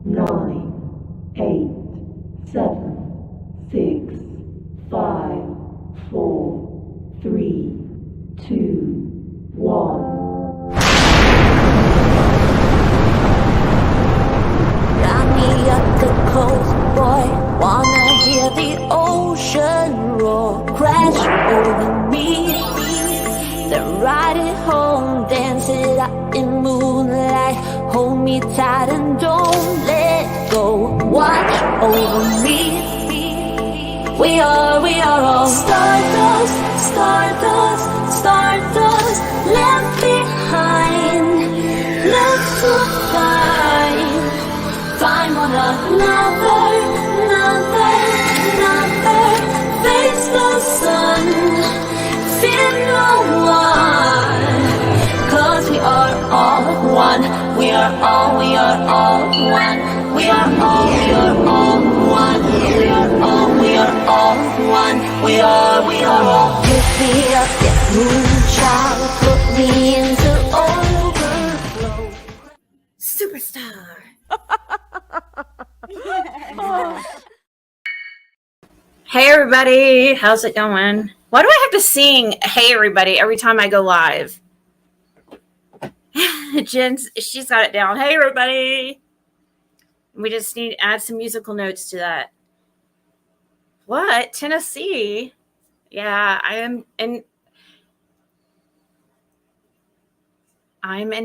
9, 8, 7, 6, 5, 4, 3, 2, 1. Got me up the coast, boy. Wanna hear the ocean roar crash over me. Then ride it home, dance it out in moonlight. Hold me tight and don't let go. Watch over me. We are all stardust, stardust, stardust. Left behind, left to find one another, face the sun, fear no one, 'cause we are all one, we are all one, we are all, we are one, we are all. Pick me up, get moonshine, put me into overflow. Superstar. Hey everybody, how's it going? Why do I have to sing "Hey everybody" every time I go live? Jen, she's got it down. Hey everybody. We just need to add some musical notes to that. What? Tennessee? Yeah, I'm in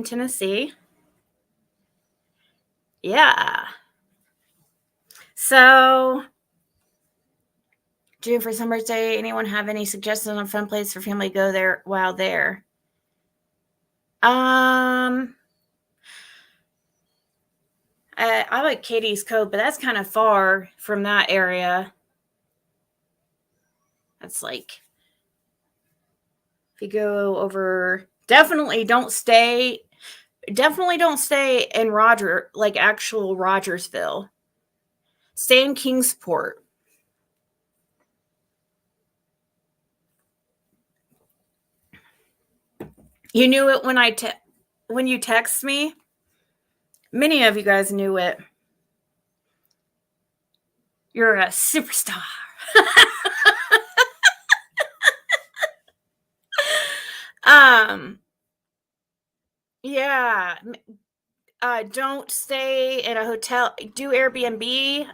Tennessee. Yeah. So, June for Summer's Day, anyone have any suggestions on a fun place for family to go there while there? I like Katie's Cove, but that's kind of far from that area. That's like, if you go over, definitely don't stay in actual Rogersville. Stay in Kingsport. You knew it when you text me. Many of you guys knew it. You're a superstar. Yeah. Don't stay in a hotel. Do Airbnb.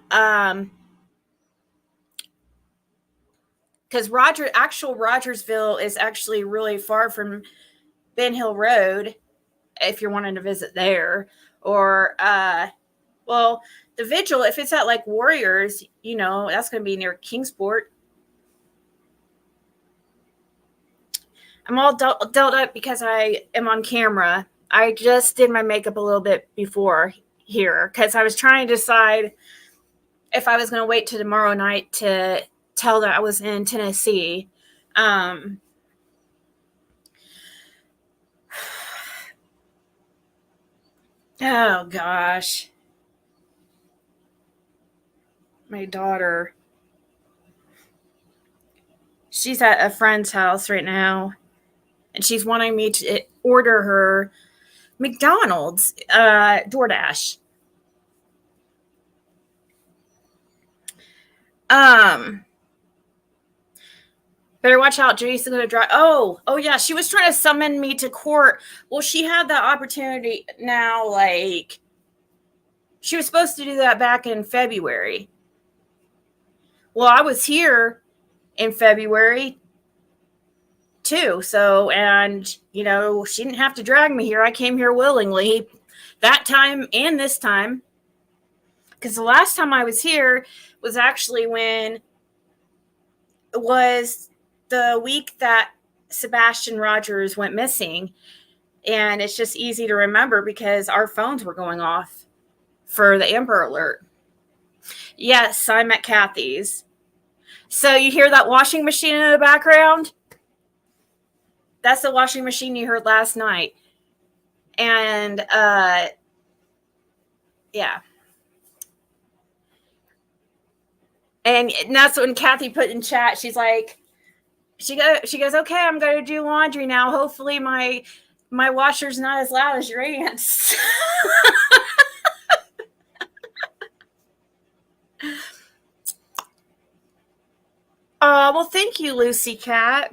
Because actual Rogersville is actually really far from Ben Hill Road, if you're wanting to visit there. Or, well, the Vigil, if it's at like Warriors, that's going to be near Kingsport. I'm all dealt up because I am on camera. I just did my makeup a little bit before here because I was trying to decide if I was going to wait till tomorrow night to tell that I was in Tennessee. Oh gosh. My daughter. She's at a friend's house right now, and she's wanting me to order her McDonald's DoorDash. Better watch out. Jody's going to drive. Oh yeah. She was trying to summon me to court. Well, she had that opportunity now. Like, she was supposed to do that back in February. Well, I was here in February too. So, and she didn't have to drag me here. I came here willingly that time and this time. Because the last time I was here was actually when it was the week that Sebastian Rogers went missing. And it's just easy to remember because our phones were going off for the Amber Alert. Yes, I'm at Kathy's. So you hear that washing machine in the background? That's the washing machine you heard last night. And, yeah. And that's when Kathy put in chat, she's like, she goes, okay, I'm going to do laundry now. Hopefully my washer's not as loud as your aunt's. thank you, Lucy Cat.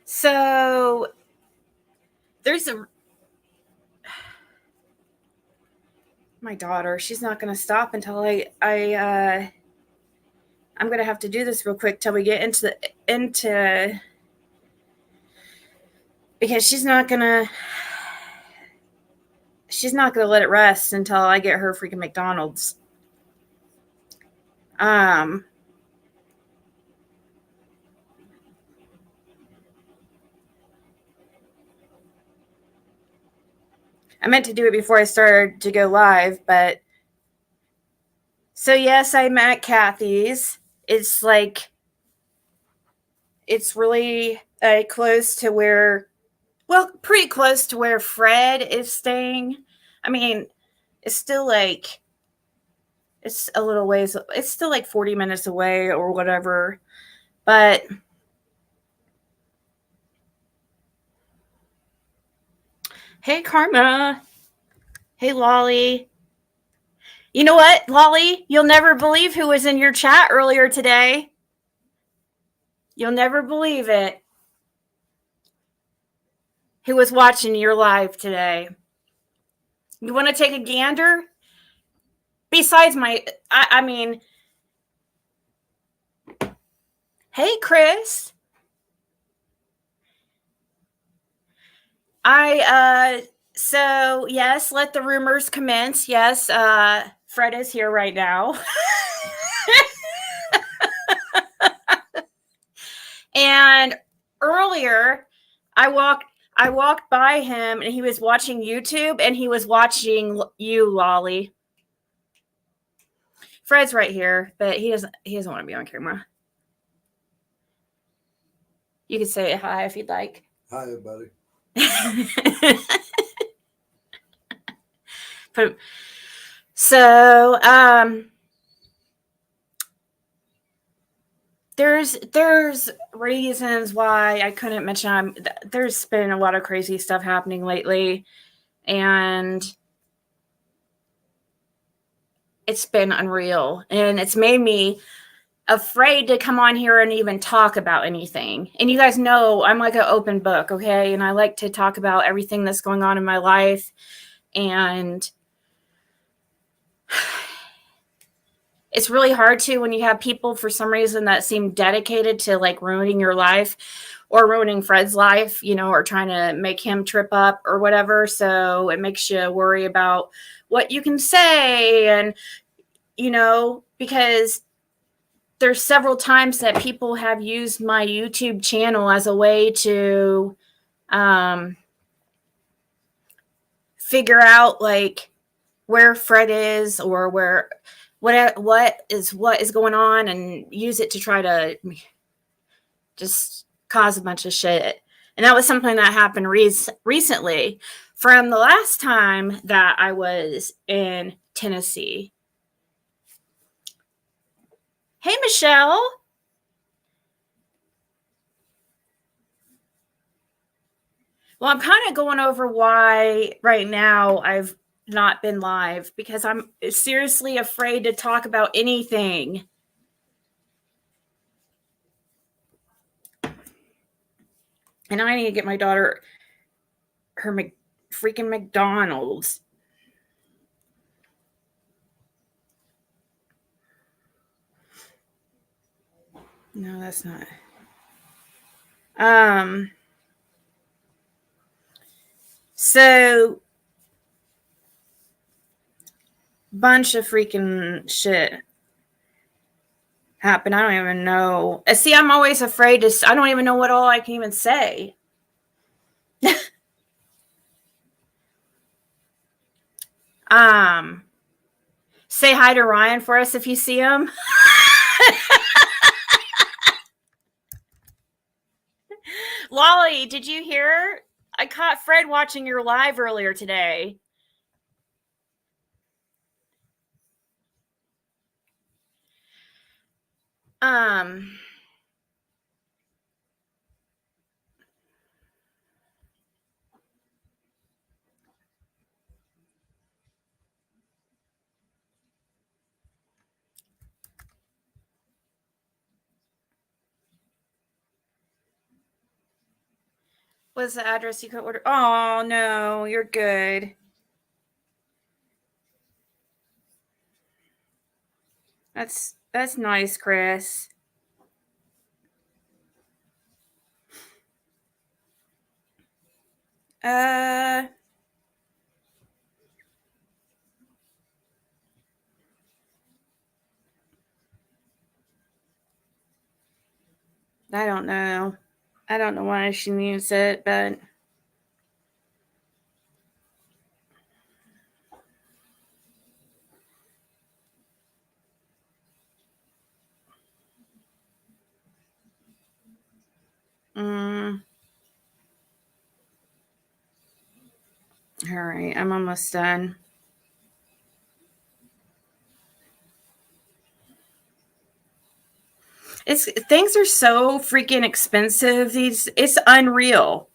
So there's my daughter. She's not going to stop until I'm going to have to do this real quick till we get into because she's not going to let it rest until I get her freaking McDonald's. I meant to do it before I started to go live, but so yes, I'm at Kathy's. It's like, it's really close to where, well, pretty close to where Fred is staying. I mean, it's still like, it's a little ways, it's still like 40 minutes away or whatever. But hey, Karma. Hey, Lolly. You know what, Lolly? You'll never believe who was in your chat earlier today. You'll never believe it. Who was watching your live today? You want to take a gander? Besides I mean, hey, Chris. So yes, let the rumors commence. Yes, Fred is here right now. And earlier I walked by him and he was watching YouTube and he was watching you, Lolly. Fred's right here, but he doesn't want to be on camera. You can say hi if you'd like. Hi, everybody. So, there's reasons why I couldn't mention. There's been a lot of crazy stuff happening lately, and it's been unreal, and it's made me afraid to come on here and even talk about anything. And you guys know I'm like an open book, okay? And I like to talk about everything that's going on in my life, and it's really hard to when you have people for some reason that seem dedicated to like ruining your life or ruining Fred's life, you know, or trying to make him trip up or whatever. So it makes you worry about what you can say. And, you know, because there's several times that people have used my YouTube channel as a way to figure out like where Fred is or what is going on and use it to try to just cause a bunch of shit. And that was something that happened recently from the last time that I was in Tennessee. Hey, Michelle. Well, I'm kind of going over why right now I've not been live because I'm seriously afraid to talk about anything. And I need to get my daughter her freaking McDonald's. No, that's not. So bunch of freaking shit happened. I don't even know. See, I'm always afraid to. I don't even know what all I can even say. Say hi to Ryan for us if you see him. Lolly, did you hear? I caught Fred watching your live earlier today. What's the address you could order? Oh, no, you're good. That's nice, Chris. I don't know. I don't know why she needs it, but all right, I'm almost done. Things are so freaking expensive. It's unreal.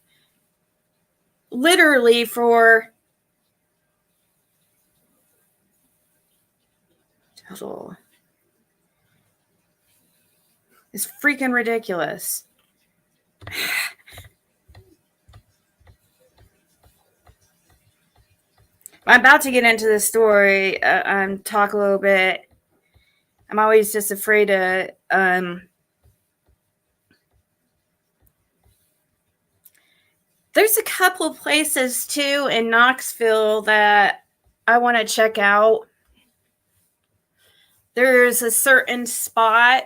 Literally for total. It's freaking ridiculous. I'm about to get into the story. Talk a little bit. I'm always just afraid to. There's a couple places too in Knoxville that I want to check out. There's a certain spot,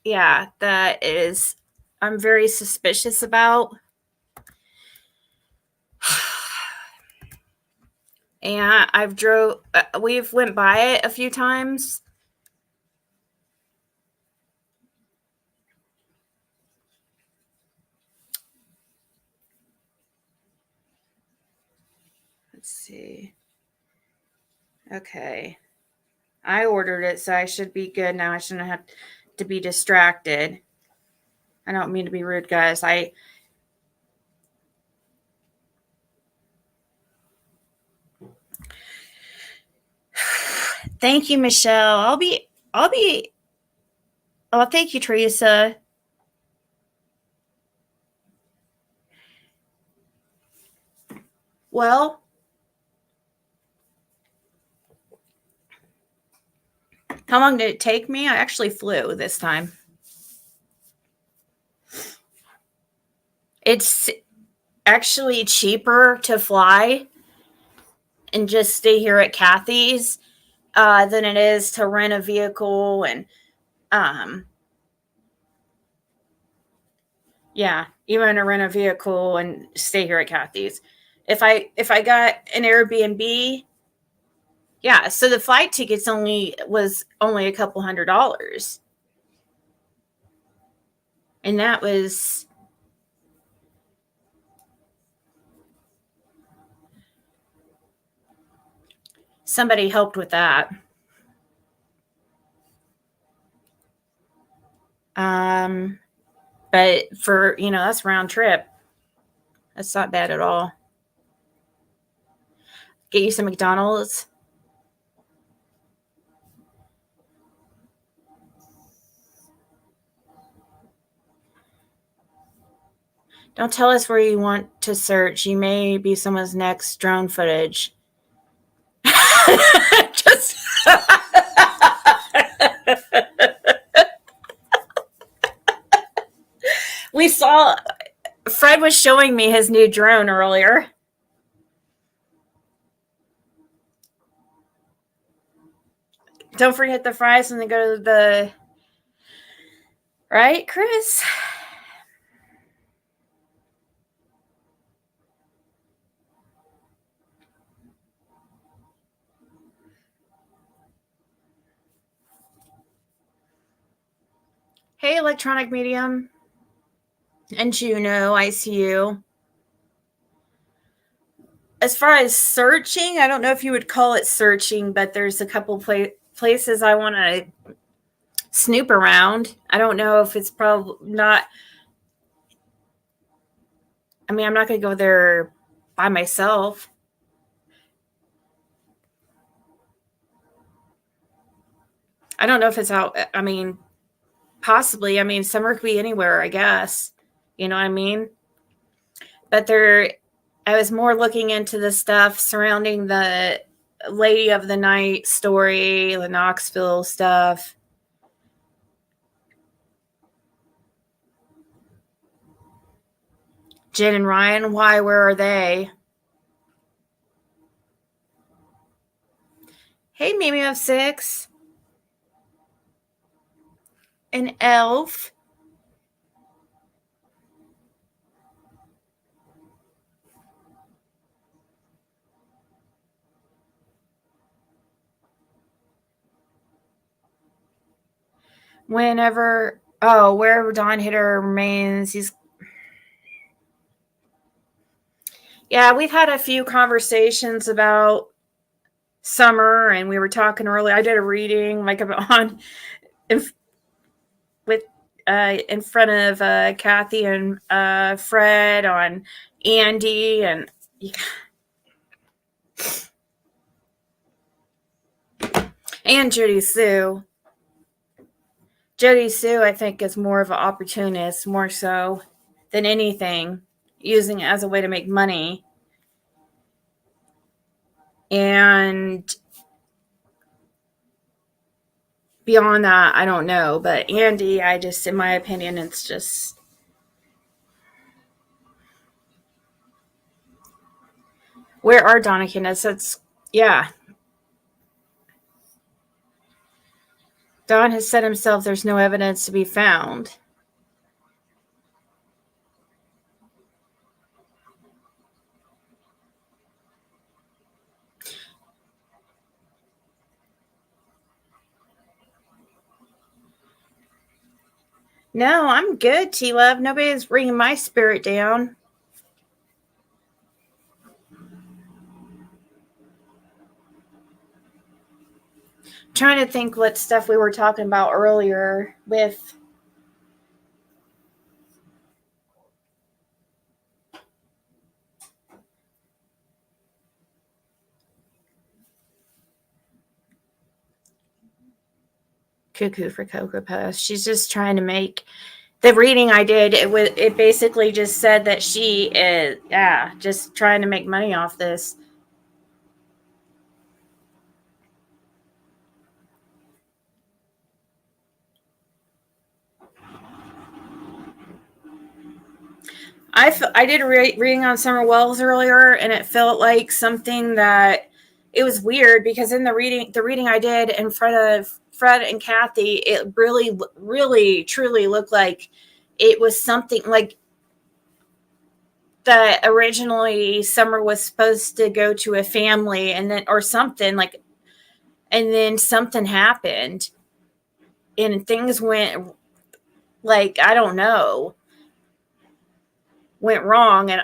yeah, that is I'm very suspicious about. And we've went by it a few times. Let's see. Okay. I ordered it, so I should be good now. I shouldn't have to be distracted. I don't mean to be rude, guys. Thank you, Michelle. Oh, thank you, Teresa. Well, how long did it take me? I actually flew this time. It's actually cheaper to fly and just stay here at Kathy's than it is to rent a vehicle and yeah, even to rent a vehicle and stay here at Kathy's. If I got an Airbnb, yeah, so the flight tickets was only a couple $100. And that was somebody helped with that. But for, that's round trip. That's not bad at all. Get you some McDonald's. Don't tell us where you want to search. You may be someone's next drone footage. Just we saw Fred was showing me his new drone earlier. Don't forget the fries and then go to the right, Chris? Hey, electronic medium. And Juno, I see you. As far as searching, I don't know if you would call it searching, but there's a couple places I want to snoop around. I don't know if it's probably not. I mean, I'm not going to go there by myself. I don't know if it's out. I mean, possibly. I mean, summer could be anywhere, I guess. You know what I mean? But I was more looking into the stuff surrounding the Lady of the Night story, the Knoxville stuff. Jen and Ryan, why? Where are they? Hey, Mimi of 6. An elf. Wherever Dawn Hitter remains, yeah, we've had a few conversations about Summer, and we were talking earlier. I did a reading like on in front of Kathy and Fred on Andy and Jody Sue. Jody Sue, I think, is more of an opportunist, more so than anything, using it as a way to make money. And beyond that, I don't know. But Andy, in my opinion, it's just... Where are Donnakin? Yeah. Don has said himself there's no evidence to be found. No, I'm good, T-Love. Nobody's bringing my spirit down. Trying to think what stuff we were talking about earlier with Cuckoo for Cocoa Puffs. She's just trying to make... The reading I did, it basically just said that she is, just trying to make money off this. I did a reading on Summer Wells earlier, and it felt like something that... It was weird because in the reading I did in front of Fred and Kathy, it really, really, truly looked like it was something like that originally Summer was supposed to go to a family and then, or something like, and then something happened and things went like, I don't know, went wrong. And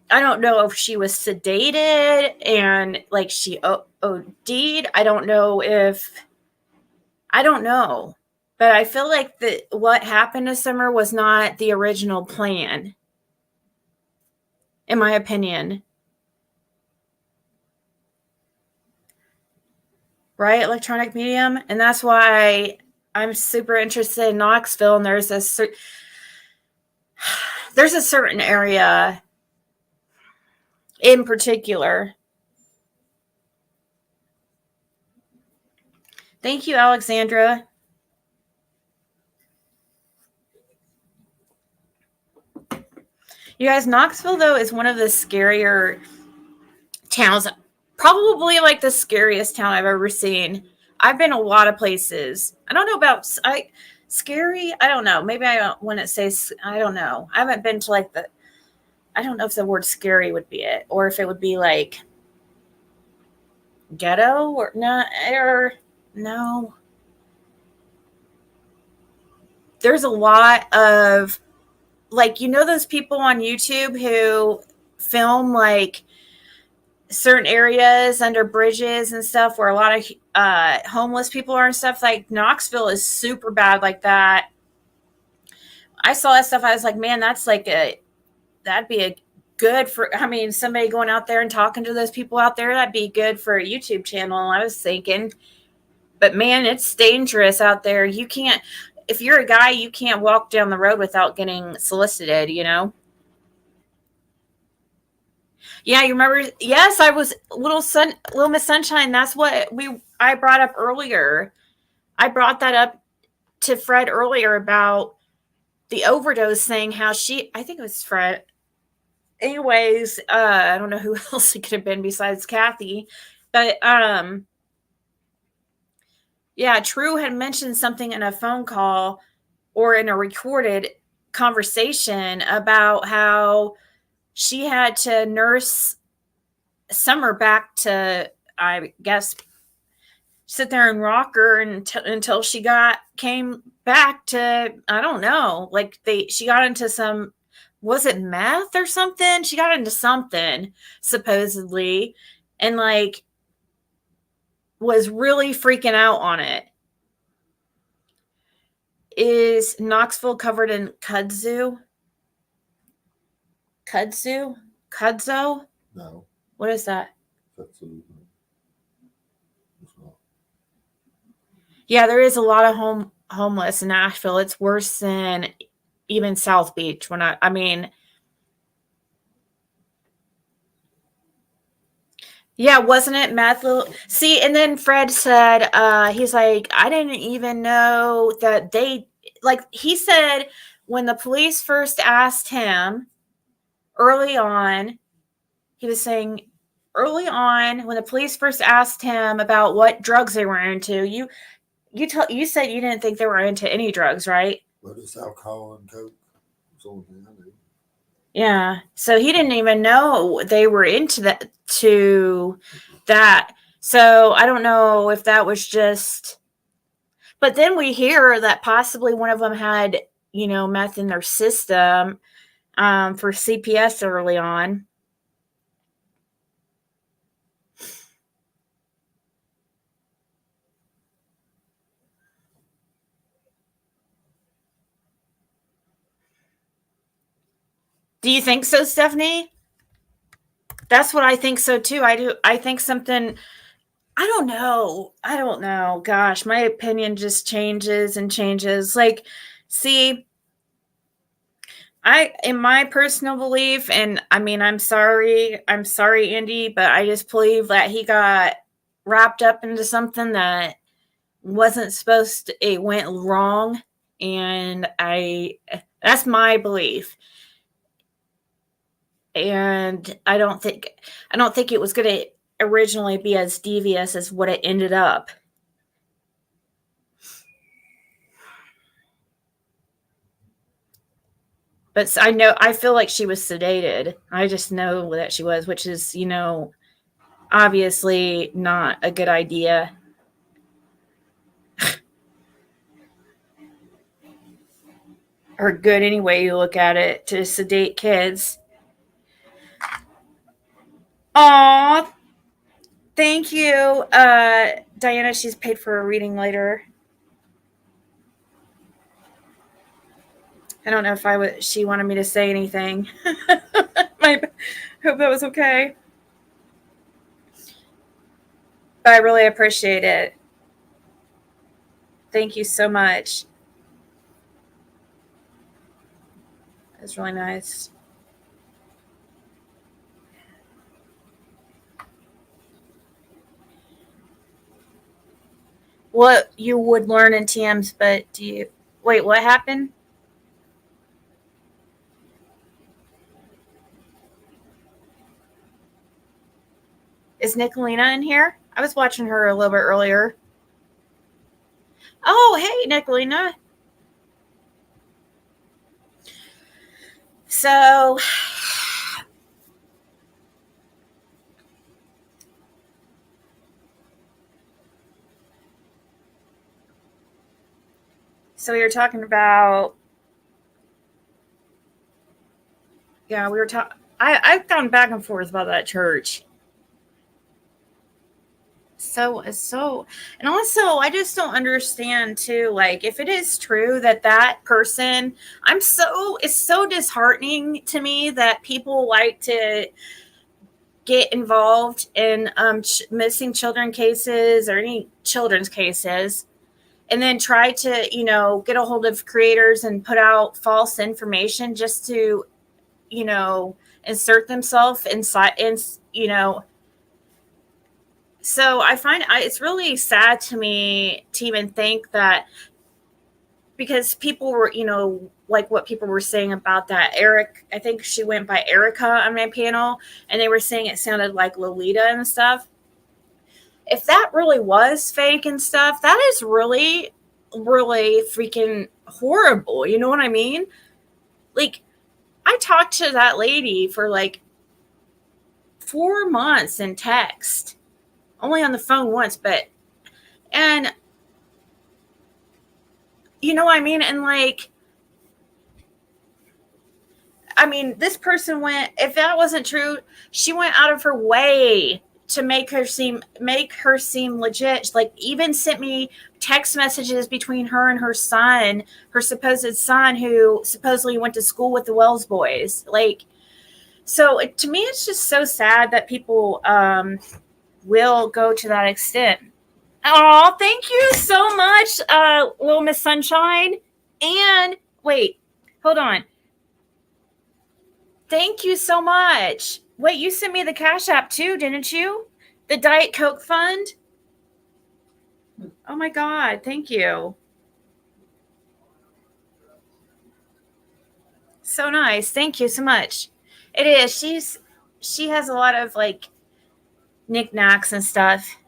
I don't know if she was sedated and like she OD'd. I don't know. But I feel like what happened to Summer was not the original plan, in my opinion. Right? Electronic medium. And that's why I'm super interested in Knoxville. And there's a certain area in particular. Thank you, Alexandra. You guys, Knoxville, though, is one of the scarier towns. Probably like the scariest town I've ever seen. I've been a lot of places. I don't know about scary. I don't know. Maybe I wouldn't say, I don't know. I haven't been to like I don't know if the word scary would be it, or if it would be like ghetto or not, or no. There's a lot of like, those people on YouTube who film like certain areas under bridges and stuff where a lot of homeless people are and stuff. Like Knoxville is super bad like that. I saw that stuff. I was like, man, that'd be a good for, somebody going out there and talking to those people out there. That'd be good for a YouTube channel. I was thinking, but man, it's dangerous out there. You can't, if you're a guy, you can't walk down the road without getting solicited, Yeah, you remember? Yes, I was Little Miss Sunshine. That's what I brought up earlier. I brought that up to Fred earlier about the overdose thing. How I think it was Fred. Anyways, I don't know who else it could have been besides Kathy, but yeah, True had mentioned something in a phone call or in a recorded conversation about how she had to nurse Summer back to, I guess, sit there and rock her until she came back to, I don't know, like she got into some, was it meth or something? She got into something supposedly, and like was really freaking out on it. Is Knoxville covered in kudzu? Kudzu? Kudzo? No, What is that? that's a, it's not. Yeah, there is a lot of homeless in Nashville. It's worse than even South Beach. I mean, yeah, wasn't it meth? See, and then Fred said, he's like, I didn't even know that he said when the police first asked him early on, he was saying early on when the police first asked him about what drugs they were into, you said you didn't think they were into any drugs, right? But it's alcohol and coke. It's the only thing I do. Yeah. So he didn't even know they were into that. So I don't know if that was just, but then we hear that possibly one of them had, meth in their system for CPS early on. Do you think so, Stephanie? That's what I think so too. I do. I think something, I don't know. Gosh, my opinion just changes and changes. Like, see, in my personal belief, and I mean, I'm sorry, Andy, but I just believe that he got wrapped up into something that wasn't supposed to, it went wrong. And that's my belief. And I don't think it was going to originally be as devious as what it ended up. But I feel like she was sedated. I just know that she was, which is, obviously not a good idea. Or good any way you look at it, to sedate kids. Aw, thank you, Diana. She's paid for a reading later. I don't know if she wanted me to say anything. I hope that was okay. But I really appreciate it. Thank you so much. It's really nice. What you would learn in TMs, but wait, what happened? Is Nicolina in here? I was watching her a little bit earlier. Oh, hey, Nicolina. So, you're talking about, yeah, we were talking, I've gone back and forth about that church. And also I just don't understand too, like, if it is true that person, it's so disheartening to me that people like to get involved in missing children cases or any children's cases, and then try to get a hold of creators and put out false information just to insert themselves inside, so I find it's really sad to me to even think that, because people were, like what people were saying about that Eric, I think she went by Erica on my panel, and they were saying it sounded like Lolita and stuff. If that really was fake and stuff, that is really, really freaking horrible. You know what I mean? Like, I talked to that lady for like 4 months in text, only on the phone once, and you know what I mean? And like, I mean, this person went, if that wasn't true, she went out of her way to make her seem legit. Like, even sent me text messages between her and her son, her supposed son, who supposedly went to school with the Wells boys. Like, so to me, it's just so sad that people will go to that extent. Oh, thank you so much, Little Miss Sunshine. And wait, hold on. Thank you so much. Wait, you sent me the Cash App too, didn't you? The Diet Coke Fund? Oh my God, thank you. So nice. Thank you so much. It is. She has a lot of like knickknacks and stuff.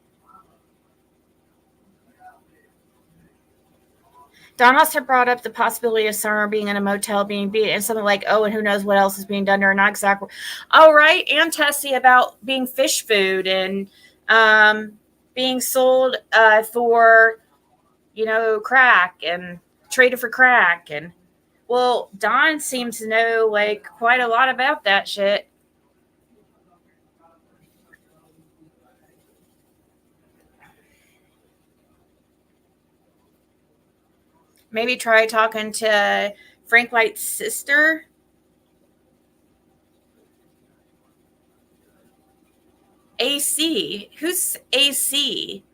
Don also brought up the possibility of Summer being in a motel being beat and something like, oh, and who knows what else is being done to her. Not exactly. Oh, right. And Tessie about being fish food and being sold for, crack and traded for crack. And, well, Don seems to know, like, quite a lot about that shit. Maybe try talking to Frank Light's sister. AC? Who's AC?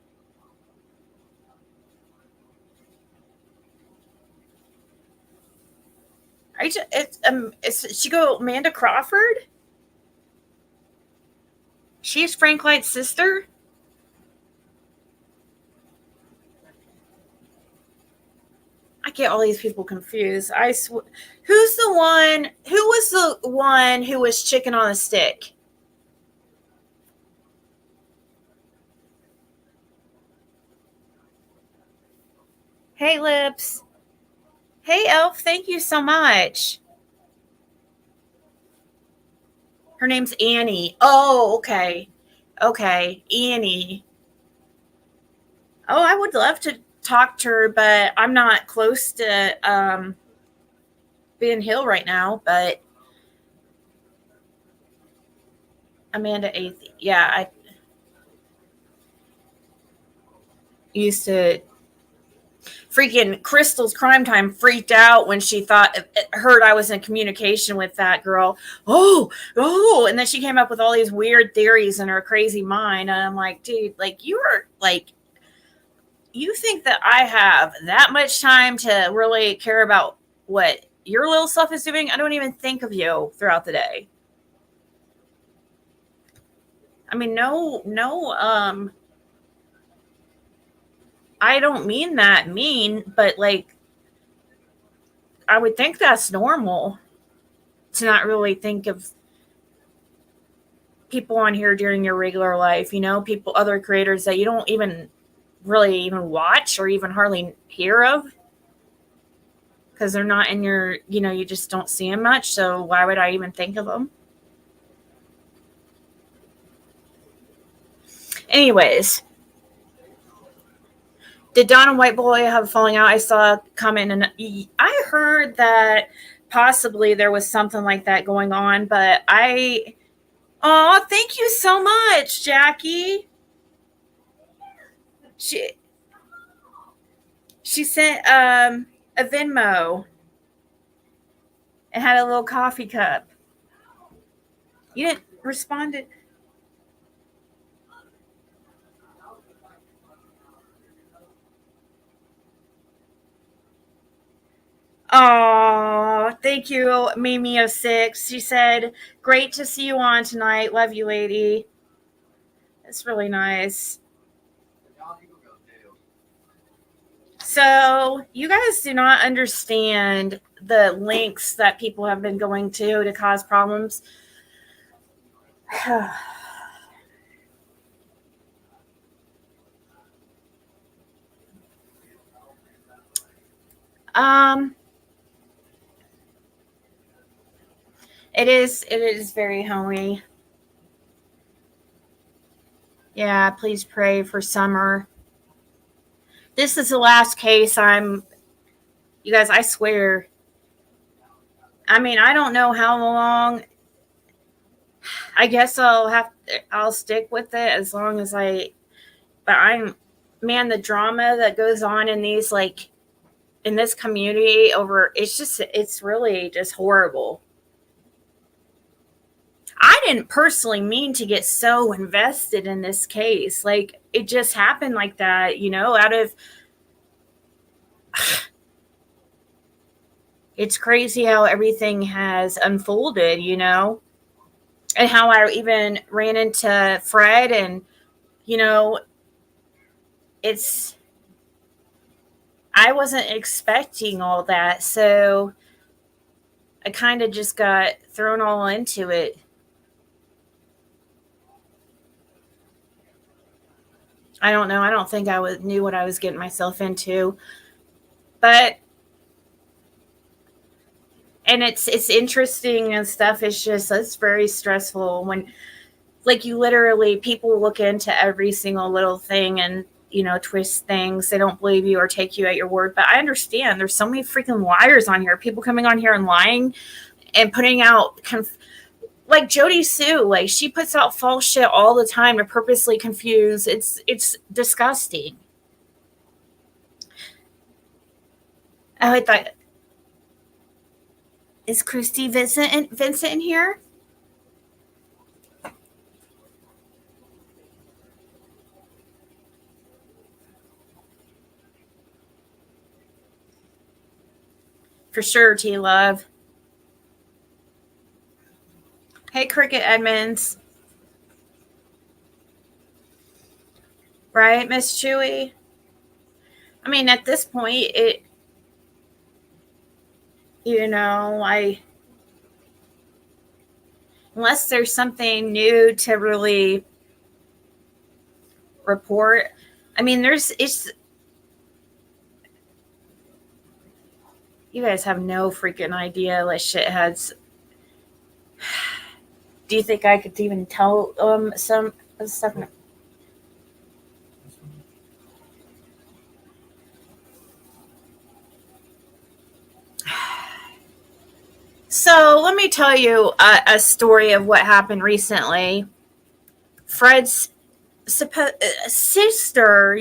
Is she go Amanda Crawford? She's Frank Light's sister? I get all these people confused. Who's the one? Who was the one who was chicken on a stick? Hey, Lips. Hey, Elf. Thank you so much. Her name's Annie. Oh, okay. Okay, Annie. Oh, I would love to talk to her, but I'm not close to Ben Hill right now. But Amanda Athey. Yeah, I used to. Freaking Crystal's Crime Time freaked out when she heard I was in communication with that girl. Oh, and then she came up with all these weird theories in her crazy mind. And I'm like, dude, like, you think that I have that much time to really care about what your little stuff is doing? I don't even think of you throughout the day. I mean, no, I don't mean that mean, but like, I would think that's normal to not really think of people on here during your regular life, other creators that you don't even really even watch or even hardly hear of because they're not in your, you just don't see them much. So why would I even think of them? Anyways, did Don and White Boy have a falling out? I saw a comment and I heard that possibly there was something like that going on, but oh, thank you so much, Jackie. She sent a Venmo and had a little coffee cup. You didn't respond to. Oh, Thank you, Mimi06. She said, great to see you on tonight. Love you, lady. It's really nice. So, you guys do not understand the links that people have been going to cause problems. It is very homey. Yeah, please pray for Summer. This is the last case you guys, I swear. I mean, I don't know how long. I guess I'll stick with it as long as man, the drama that goes on in these, like, in this community it's really just horrible. I didn't personally mean to get so invested in this case. Like, it just happened like that, out of. It's crazy how everything has unfolded, and how I even ran into Fred, and, I wasn't expecting all that. So I kind of just got thrown all into it. I don't know. I don't think I knew what I was getting myself into, but, and it's interesting and stuff. It's very stressful when, like, you literally, people look into every single little thing and, twist things. They don't believe you or take you at your word. But I understand there's so many freaking liars on here. People coming on here and lying and putting out, like Jody Sue, like, she puts out false shit all the time to purposely confuse. It's disgusting. Oh, I thought, is Christy Vincent in here? For sure, T-Love. Hey, Cricket Edmonds. Right, Miss Chewy? I mean, at this point, unless there's something new to really report. I mean, you guys have no freaking idea, like, shitheads. Do you think I could even tell some stuff? So let me tell you a story of what happened recently. Fred's sister,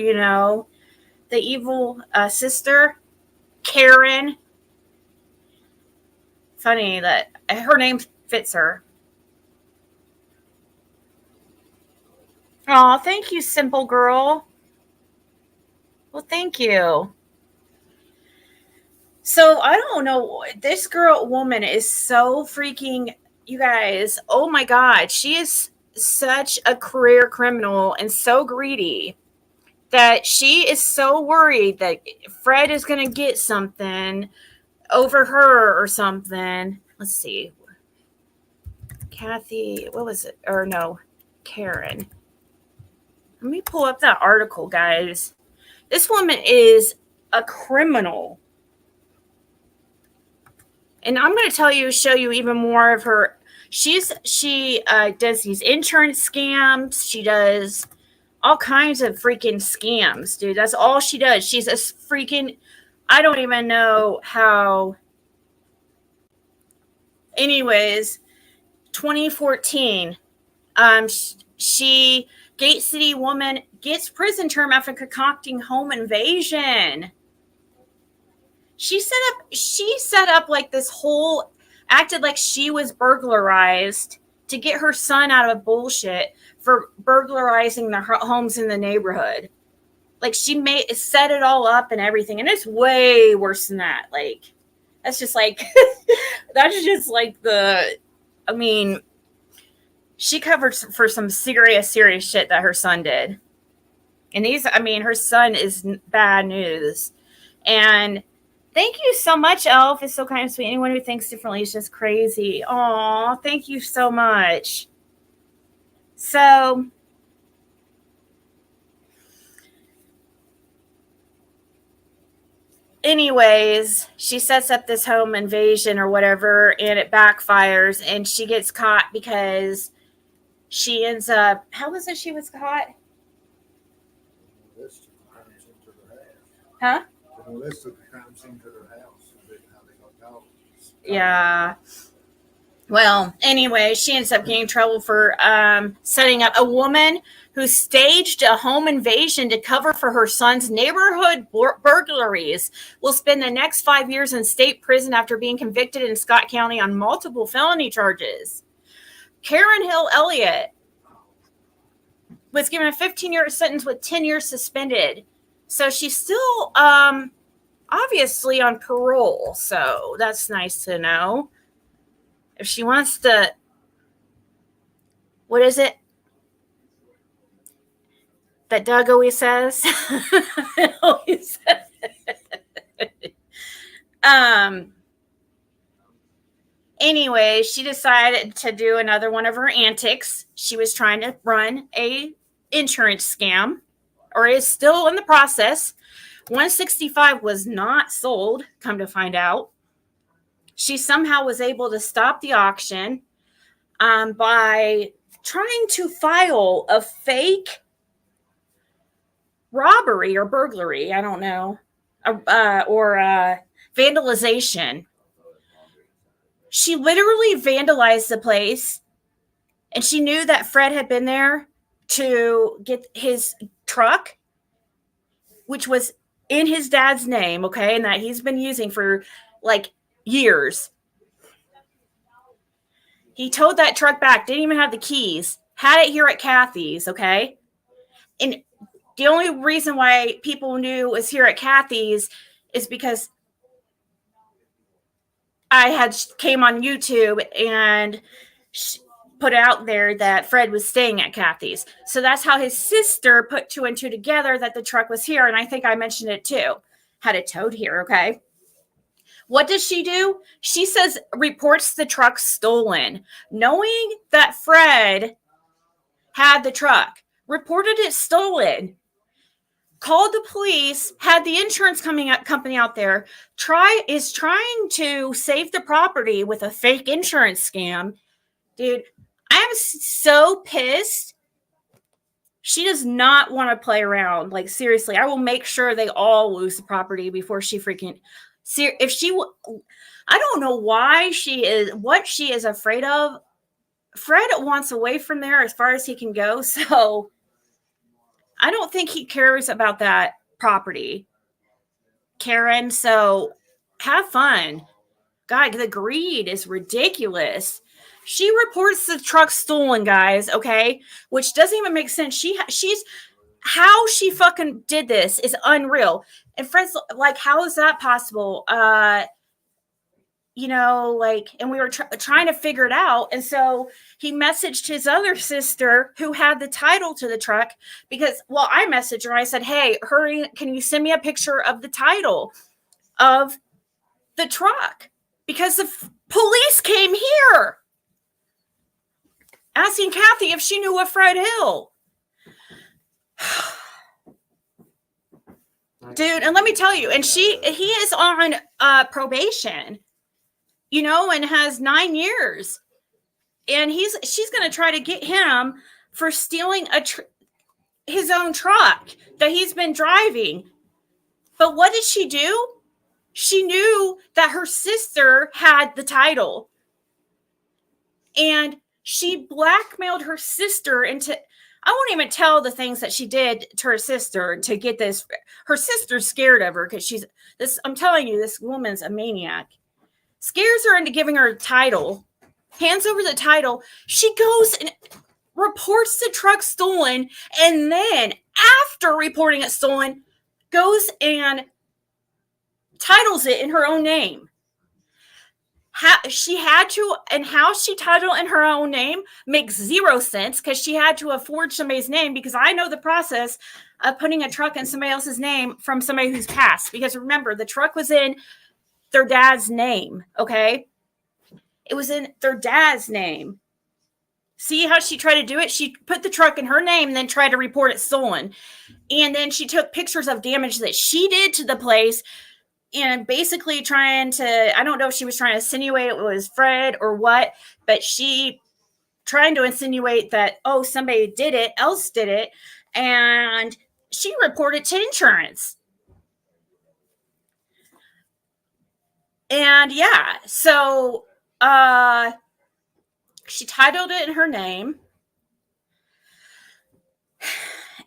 the evil sister, Karen. Funny that her name fits her. Oh, thank you, simple girl. Well, thank you. So I don't know. This woman is so freaking, you guys. Oh my God. She is such a career criminal and so greedy that she is so worried that Fred is going to get something over her or something. Let's see. Kathy, what was it? Or no, Karen. Let me pull up that article, guys. This woman is a criminal. And I'm going to show you even more of her. She does these insurance scams. She does all kinds of freaking scams, dude. That's all she does. She's a freaking, I don't even know how. Anyways, 2014, she, Gate City woman, gets prison term after concocting home invasion. She set up like this whole, acted like she was burglarized to get her son out of bullshit for burglarizing the homes in the neighborhood. Like, she set it all up and everything. And it's way worse than that. Like, That's just like, that's just like the, I mean, she covered for some serious shit that her son did. And her son is bad news. And thank you so much, Elf. It's so kind of sweet. Anyone who thinks differently is just crazy. Aw, thank you so much. So, anyways, she sets up this home invasion or whatever, and it backfires, and she gets caught because she ends up, how was it she was caught? Huh? Yeah. Well, anyway, she ends up getting in trouble for setting up a woman who staged a home invasion to cover for her son's neighborhood burglaries will spend the next 5 years in state prison after being convicted in Scott County on multiple felony charges. Karen Hill Elliott was given a 15-year sentence with 10 years suspended. So she's still obviously on parole. So that's nice to know. If she wants to, what is it that Doug always says? Anyway, she decided to do another one of her antics. She was trying to run a insurance scam, or is still in the process. 165 was not sold, come to find out. She somehow was able to stop the auction by trying to file a fake robbery or burglary, I don't know, or vandalization. She literally vandalized the place, and she knew that Fred had been there to get his truck, which was in his dad's name, okay, and that he's been using for like years. He towed that truck back, didn't even have the keys, had it here at Kathy's, okay? And the only reason why people knew it was here at Kathy's is because I had came on YouTube and put out there that Fred was staying at Kathy's. So that's how his sister put two and two together that the truck was here. And I think I mentioned it too. Had it towed here, okay? What does she do? She says, reports the truck stolen. Knowing that Fred had the truck, reported it stolen, called the police, had the insurance company out there, is trying to save the property with a fake insurance scam. Dude, I am so pissed. She does not want to play around. Like, seriously, I will make sure they all lose the property before she freaking... If she... I don't know why what she is afraid of. Fred wants away from there as far as he can go, so I don't think he cares about that property, Karen. So have fun. God, the greed is ridiculous. She reports the truck stolen, guys, okay? Which doesn't even make sense. She's how she fucking did this is unreal. And Fred's like, how is that possible? And we were trying to figure it out. And so he messaged his other sister who had the title to the truck because, I messaged her. I said, hey, hurry, can you send me a picture of the title of the truck? Because the police came here asking Kathy if she knew a Fred Hill. Dude, and let me tell you, and he is on probation. And has 9 years. And she's going to try to get him for stealing his own truck that he's been driving. But what did she do? She knew that her sister had the title. And she blackmailed her sister into... I won't even tell the things that she did to her sister to get this. Her sister's scared of her because I'm telling you, this woman's a maniac. Scares her into giving her a title, hands over the title. She goes and reports the truck stolen, and then after reporting it stolen, goes and titles it in her own name. she had to, and how she titled in her own name makes zero sense, because she had to have forged somebody's name, because I know the process of putting a truck in somebody else's name from somebody who's passed. Because remember, the truck was in their dad's name, okay? It was in their dad's name. See how she tried to do it? She put the truck in her name and then tried to report it stolen. And then she took pictures of damage that she did to the place, and basically trying to, I don't know if she was trying to insinuate it was Fred or what, but she trying to insinuate that, oh, somebody else did it, and she reported to insurance. And yeah, so she titled it in her name.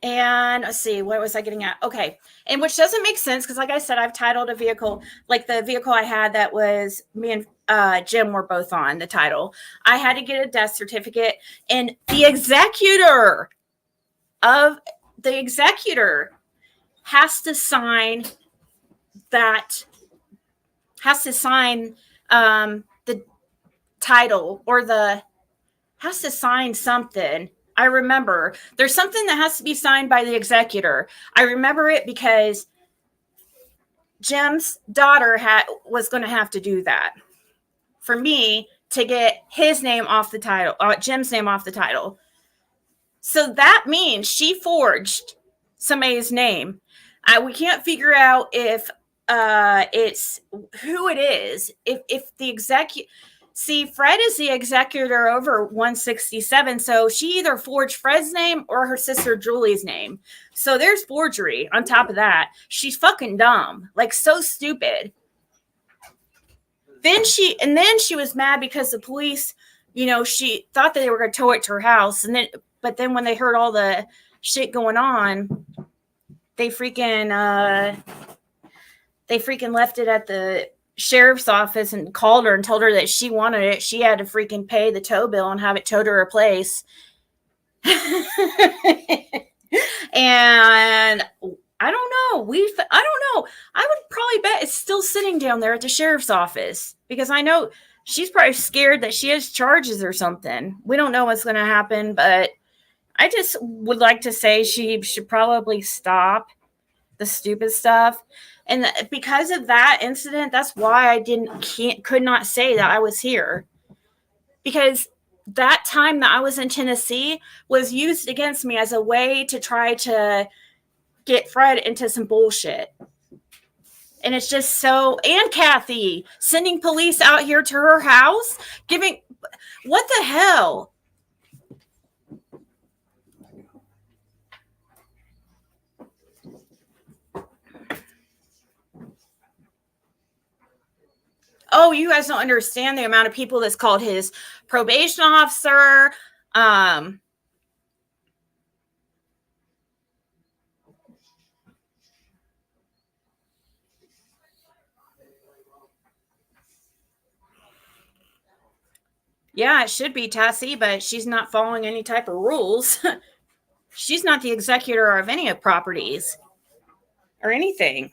And let's see, what was I getting at? Okay. And which doesn't make sense, because like I said, I've titled a vehicle, like the vehicle I had that was me and Jim were both on the title. I had to get a death certificate, and the executor has to sign the title, or has to sign something. I remember there's something that has to be signed by the executor. I remember it because Jim's daughter was going to have to do that for me to get his name off the title, Jim's name off the title. So that means she forged somebody's name. We can't figure out if it's who it is. If the executor, see, Fred is the executor over 167, so she either forged Fred's name or her sister Julie's name. So there's forgery on top of that. She's fucking dumb, like so stupid. Then she was mad because the police, she thought that they were going to tow it to her house, but then when they heard all the shit going on, they freaking left it at the sheriff's office and called her and told her that she wanted it. She had to freaking pay the tow bill and have it towed to her place. And I don't know. I don't know. I would probably bet it's still sitting down there at the sheriff's office, because I know she's probably scared that she has charges or something. We don't know what's going to happen, but I just would like to say she should probably stop the stupid stuff. And because of that incident, that's why I could not say that I was here, because that time that I was in Tennessee was used against me as a way to try to get Fred into some bullshit. And it's just so, and Kathy sending police out here to her house, what the hell? Oh, you guys don't understand the amount of people that's called his probation officer. Yeah, it should be Tassie, but she's not following any type of rules. She's not the executor of any of properties or anything.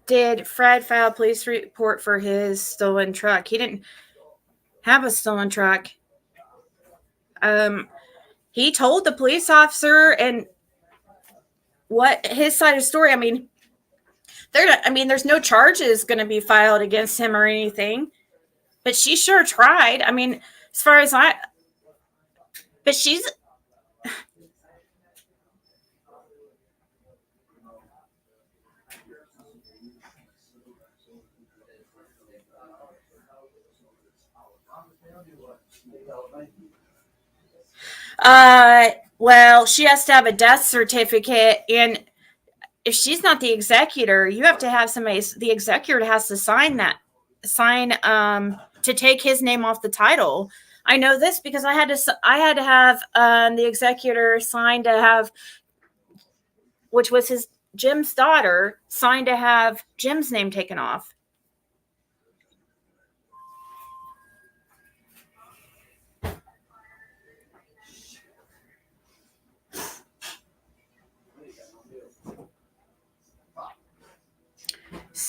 Did Fred file a police report for his stolen truck? He didn't have a stolen truck. He told the police officer and what his side of the story. I mean, there's no charges going to be filed against him or anything, but she sure tried. I mean, as far as but she's, well, she has to have a death certificate, and if she's not the executor, you have to have the executor has to sign to take his name off the title. I know this because I had to have the executor sign to have, which was Jim's daughter, signed to have Jim's name taken off.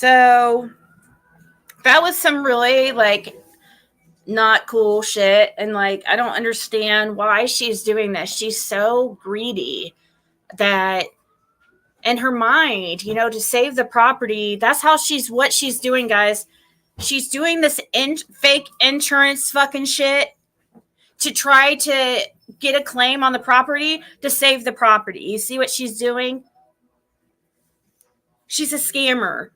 So that was some really like not cool shit. And like, I don't understand why she's doing this. She's so greedy that in her mind, you know, to save the property, that's how what she's doing, guys. She's doing this fake insurance fucking shit to try to get a claim on the property to save the property. You see what she's doing? She's a scammer.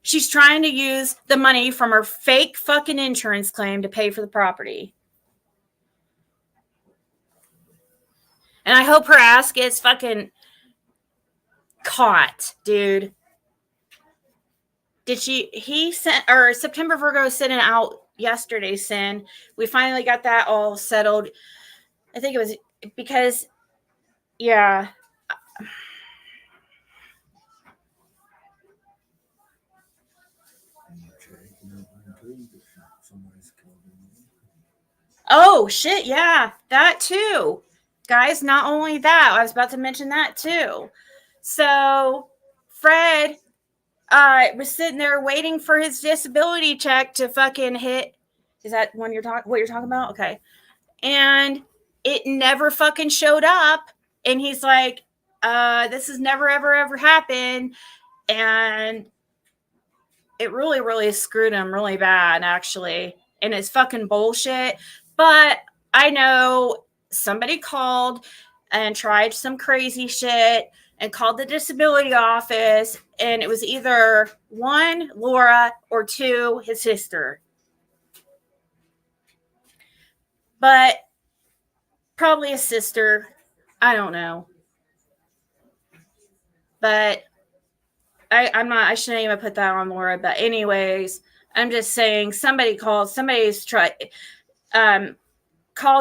She's trying to use the money from her fake fucking insurance claim to pay for the property. And I hope her ass gets fucking caught, dude. He sent, or September Virgo sent it out yesterday, Sin. We finally got that all settled. I think it was because, yeah. Oh, shit, yeah, that too. Guys, not only that, I was about to mention that too. So, Fred was sitting there waiting for his disability check to fucking hit. Is that what you're talking about? Okay. And it never fucking showed up. And he's like, this has never, ever, ever happened. And it really, really screwed him really bad, actually. And it's fucking bullshit. But I know somebody called and tried some crazy shit and called the disability office. And it was either one, Laura, or two, his sister. But probably his sister. I don't know. But I shouldn't even put that on Laura. But anyways, I'm just saying somebody's called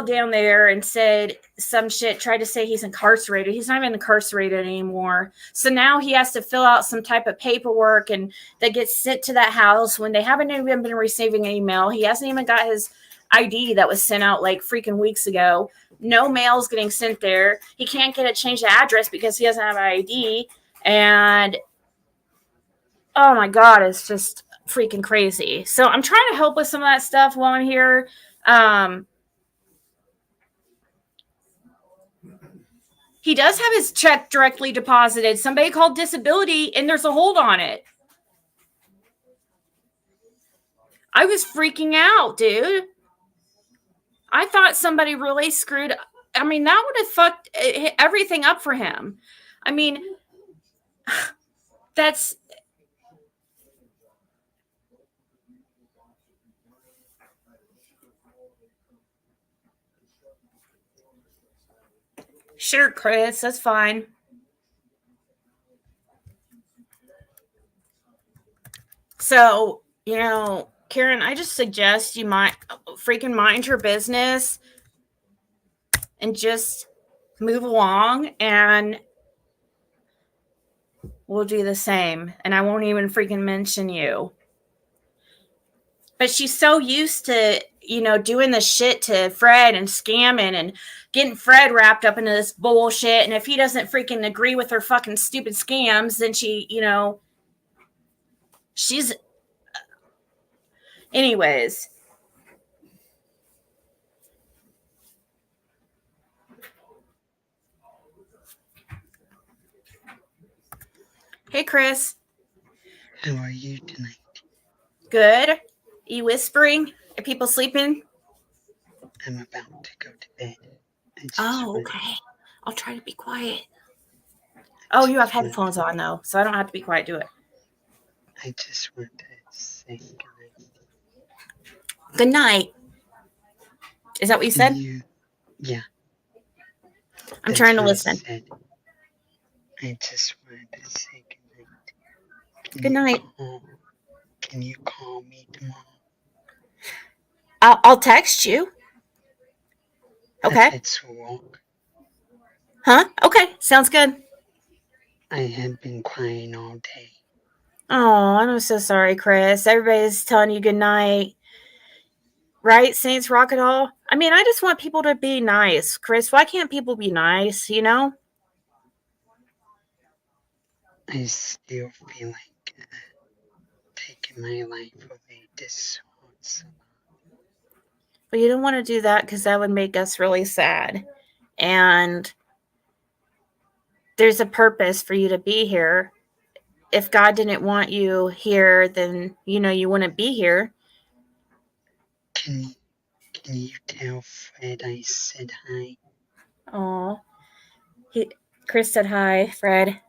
down there and said some shit, tried to say he's incarcerated. He's not even incarcerated anymore. So now he has to fill out some type of paperwork and that gets sent to that house when they haven't even been receiving an email. He hasn't even got his ID that was sent out like freaking weeks ago. No mail's getting sent there. He can't get a change of address because he doesn't have an ID. And oh my God, it's just freaking crazy. So I'm trying to help with some of that stuff while I'm here. He does have his check directly deposited. Somebody called disability and there's a hold on it. I was freaking out, dude. I thought somebody really screwed. I mean, that would have fucked everything up for him. I mean, that's. Sure, Chris, that's fine. So, you know, Karen, I just suggest you might freaking mind your business and just move along, and we'll do the same. And I won't even freaking mention you. But she's so used to, you know, doing the shit to Fred and scamming and getting Fred wrapped up into this bullshit. And if he doesn't freaking agree with her fucking stupid scams, then she, you know, she's. Anyways. Hey, Chris. How are you tonight? Good. Are you whispering? Are people sleeping? I'm about to go to bed. Oh, okay. I'll try to be quiet. Oh, you have headphones on, though, so I don't have to be quiet. Do it. I just want to say goodnight. Good night. Is that what you said? Yeah. I'm trying to listen. I just wanted to say goodnight. Good night. Can you call me tomorrow? I'll text you. Okay. Let's walk. Huh? Okay. Sounds good. I have been crying all day. Oh, I'm so sorry, Chris. Everybody's telling you good night. Right, Saints Rock It All? I mean, I just want people to be nice. Chris, why can't people be nice, you know? I still feel like taking my life away this so But you don't want to do that because that would make us really sad. And there's a purpose for you to be here. If God didn't want you here, then you wouldn't be here. Can you tell Fred I said hi? Oh, Chris said hi, Fred.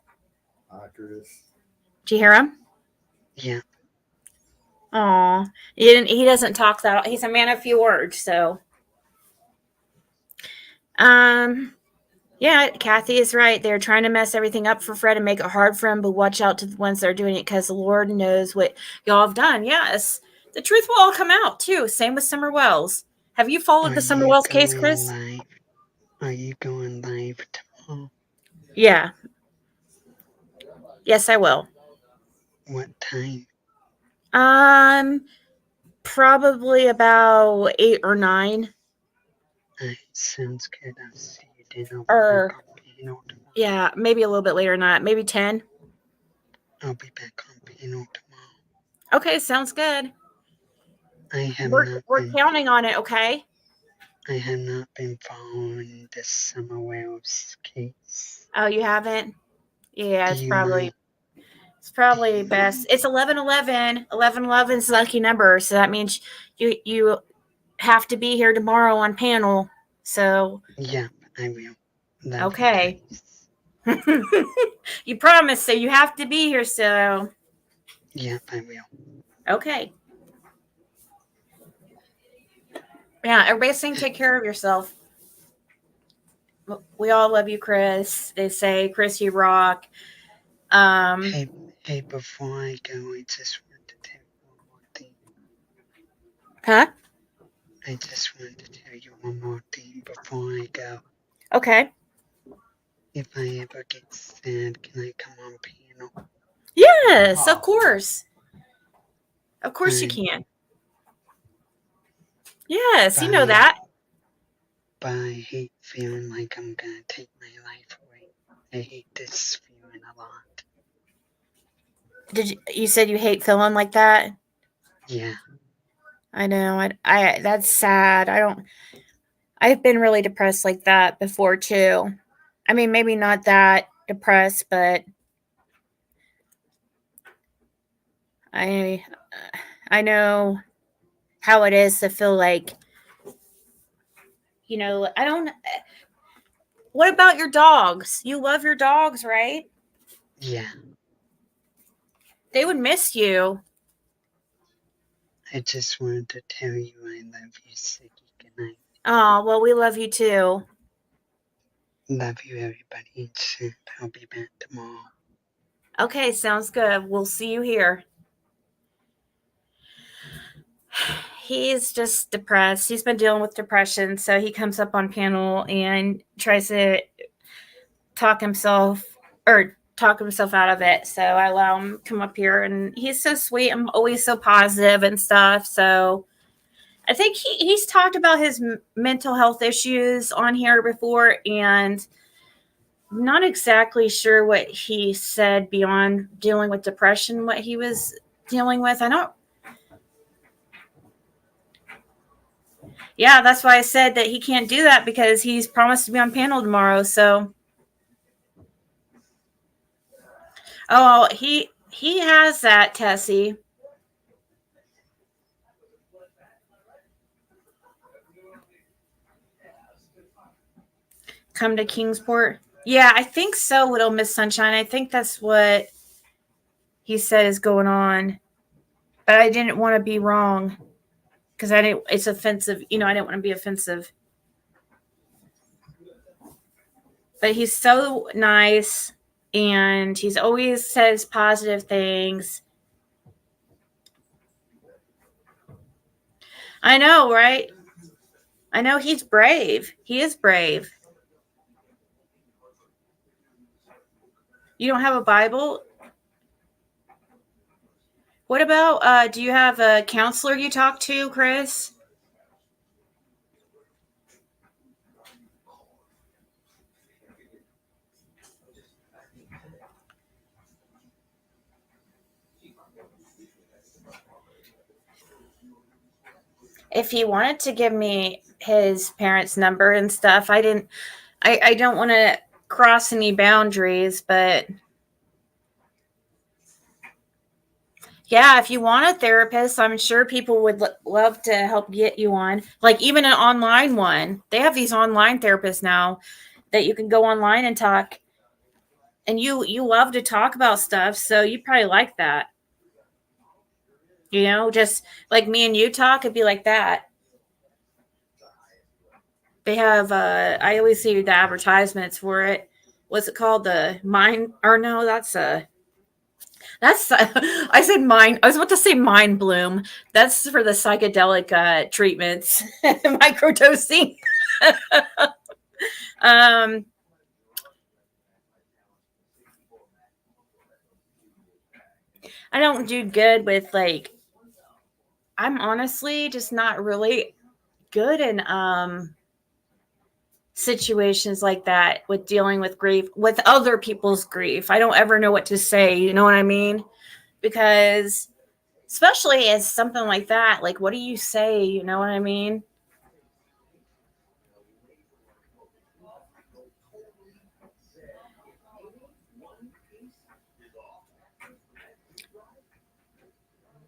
Hi, Chris. Did you hear him? Yeah. Oh, he doesn't talk that. He's a man of few words, so. Yeah, Kathy is right. They're trying to mess everything up for Fred and make it hard for him, but watch out to the ones that are doing it because the Lord knows what y'all have done. Yes, the truth will all come out too. Same with Summer Wells. Have you followed the Summer Wells case, Chris? Live? Are you going live tomorrow? Yeah. Yes, I will. What time? Probably about 8 or 9. Sounds good. I'll see you then. Or yeah, maybe a little bit later than that. Maybe 10. I'll be back on panel tomorrow. Okay, sounds good. We're counting on it. Okay. I have not been following the Summer Wells case. Oh, you haven't? Yeah, it's probably best. It's 11/11. 11/11 is a lucky number, so that means you have to be here tomorrow on panel. So yeah, I will. Okay. You promised, so you have to be here. So yeah, I will. Okay. Yeah, everybody's saying take care of yourself. We all love you, Chris. They say, Chris, you rock. Hey, before I go, I just want to tell you one more thing. Huh? I just wanted to tell you one more thing before I go. Okay. If I ever get sad, can I come on panel? Yes, of course. Of course you can. Yes, you know that. But I hate feeling like I'm gonna take my life away. I hate this feeling a lot. You said you hate feeling like that? Yeah. I know. I that's sad. I've been really depressed like that before too. I mean, maybe not that depressed, but I know how it is to feel like, I don't. What about your dogs? You love your dogs, right? Yeah. They would miss you. I just wanted to tell you I love you, Siggy. Good night. Oh, well, we love you too. Love you, everybody. And I'll be back tomorrow. Okay, sounds good. We'll see you here. He's just depressed. He's been dealing with depression, so he comes up on panel and tries to talk himself out of it. So I allow him to come up here, and he's so sweet. I'm always so positive and stuff. So I think he's talked about his mental health issues on here before, and I'm not exactly sure what he said beyond dealing with depression, what he was dealing with. Yeah, that's why I said that he can't do that because he's promised to be on panel tomorrow. So, oh, he has that, Tessie. Come to Kingsport. Yeah, I think so, Little Miss Sunshine. I think that's what he said is going on. But I didn't want to be wrong because it's offensive. I didn't want to be offensive. But he's so nice and he's always says positive things. I know, right? I know he's brave. He is brave. You don't have a Bible? What about, do you have a counselor you talk to, Chris? if he wanted to give me his parents' number and stuff. I don't want to cross any boundaries, but yeah, if you want a therapist, I'm sure people would love to help get you on. Like even an online one. They have these online therapists now that you can go online and talk. And you love to talk about stuff, so you probably like that. You know, just like me and you talk, it'd be like that. They have I always see the advertisements for it. What's it called? The mind or no, that's I said mind. I was about to say mind bloom. That's for the psychedelic treatments, microdosing. um, I don't do good with like. I'm honestly just not really good in situations like that with dealing with grief, with other people's grief. I don't ever know what to say. You know what I mean? Because especially as something like that, like what do you say? You know what I mean?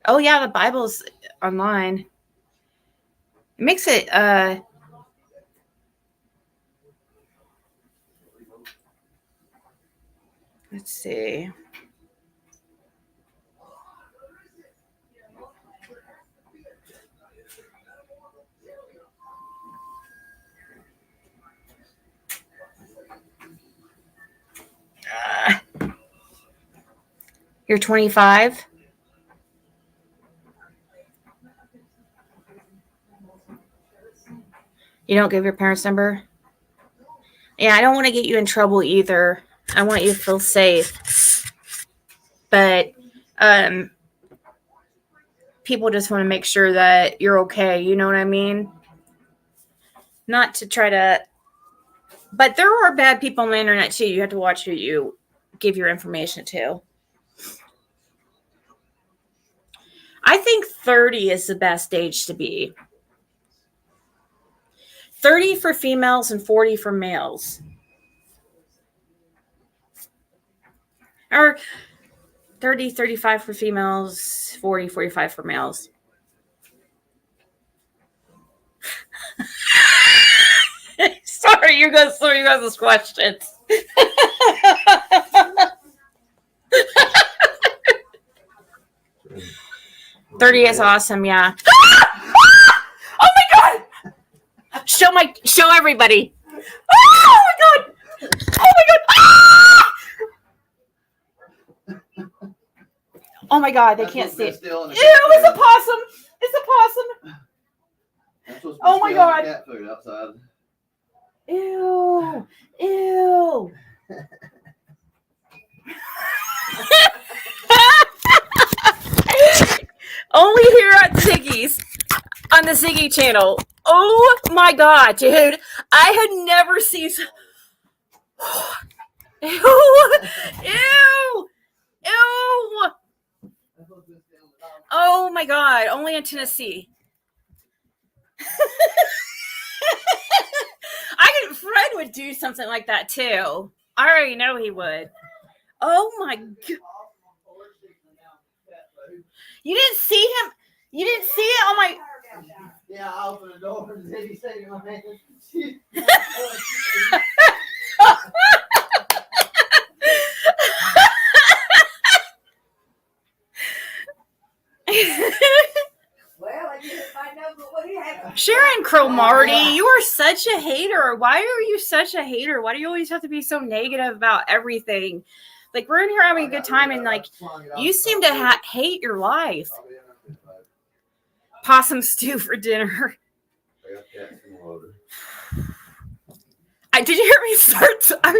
Oh yeah, the Bible's online. It makes it let's see. You're 25? You don't give your parents' number? Yeah, I don't want to get you in trouble either. I want you to feel safe. But people just want to make sure that you're okay. You know what I mean? Not to try to. But there are bad people on the internet too. You have to watch who you give your information to. I think 30 is the best age to be. 30 for females and 40 for males. Or 30, 35 for females, 40, 45 for males. Sorry, you guys those questions. 30 is awesome, yeah. Oh my god! Show everybody. Oh my god! Oh my god! Ah! Oh my god, they can't see it. Ew, it's a possum! It's a possum! Oh my god! Cat food outside. Ew! Ew! Only here at Ziggy's on the Ziggy channel. Oh my god, dude! I had never seen. Ew! Ew! Ew! Oh my god! Only in Tennessee. Fred would do something like that too. I already know he would. Oh my god! You didn't see him. You didn't see it on my. Yeah, I opened the door and Ziggy said in my hand. Sharon Cromarty, you are such a hater. Why are you such a hater? Why do you always have to be so negative about everything? Like, we're in here having a good time, and like, you seem to hate your life. Possum stew for dinner. Did you hear me start? I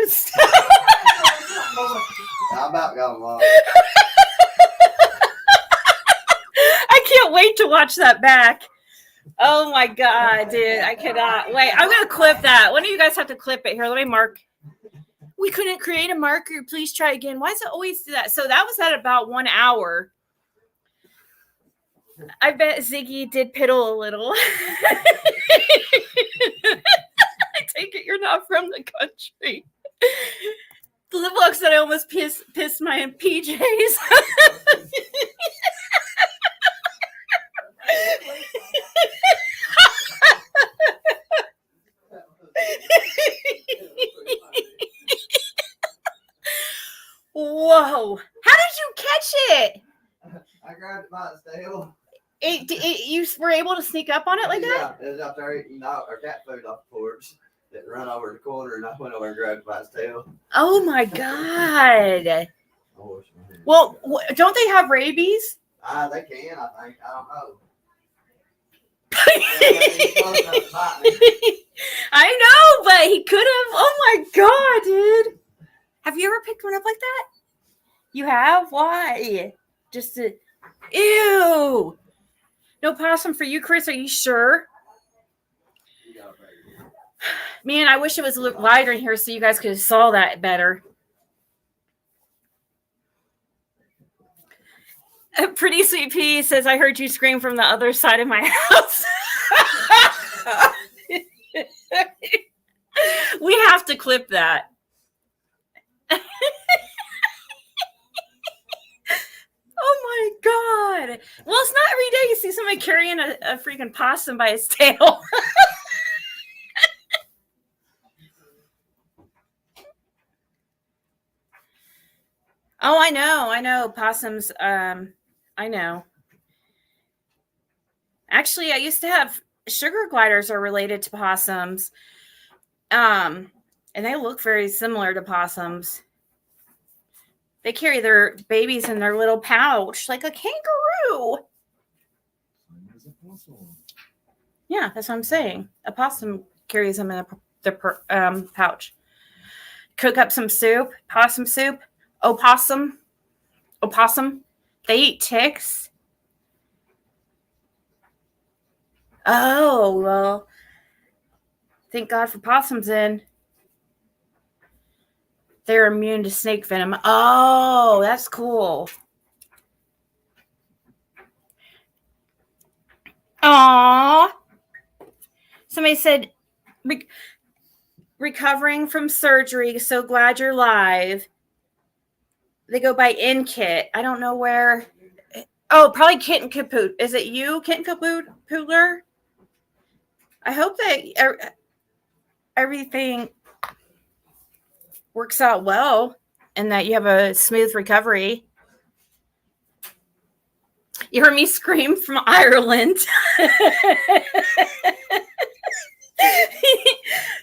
about got them off. I can't wait to watch that back. Oh my god, dude. I cannot wait. I'm going to clip that. One of you guys have to clip it. Here, let me mark. We couldn't create a marker. Please try again. Why does it always do that? So that was at about 1 hour. I bet Ziggy did piddle a little. I take it you're not from the country. The looks that I almost pissed my PJs. Whoa! How did you catch it? I grabbed it by its tail. You were able to sneak up on it like that? Yeah, it was out there eating our cat food off the porch. It ran over the corner, and I went over and grabbed it by its tail. Oh my god! Well, don't they have rabies? They can, I think. I don't know. I know, but he could have. Oh my god, dude! Have you ever picked one up like that? You have? Why? Just to. Ew! No possum for you, Chris. Are you sure? Man, I wish it was a little wider in here so you guys could have saw that better. Pretty Sweet Pea says, I heard you scream from the other side of my house. We have to clip that. Oh my god. Well, it's not every day you see somebody carrying a freaking possum by his tail. Oh, I know. Possums, I know. Actually, I used to have sugar gliders are related to possums. And they look very similar to possums. They carry their babies in their little pouch like a kangaroo. Yeah, that's what I'm saying. A possum carries them in their pouch. Cook up some soup, possum soup. Opossum. They eat ticks. Oh, well. Thank God for possums then. They're immune to snake venom. Oh, that's cool. Aww. Somebody said, recovering from surgery. So glad you're live. They go by Kit. I don't know where. Oh, probably Kitten Capoot. Is it you, Kitten Capootler? I hope that everything works out well and that you have a smooth recovery. You heard me scream from Ireland.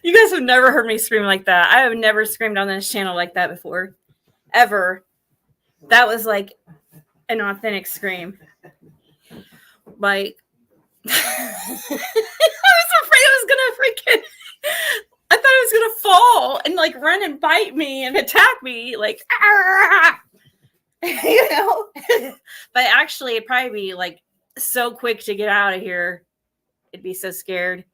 You guys have never heard me scream like that. I have never screamed on this channel like that before. Ever. That was like an authentic scream. Like, I was afraid it was gonna freaking. I thought it was gonna fall and like run and bite me and attack me, like, you know. But actually, it'd probably be like so quick to get out of here. It'd be so scared.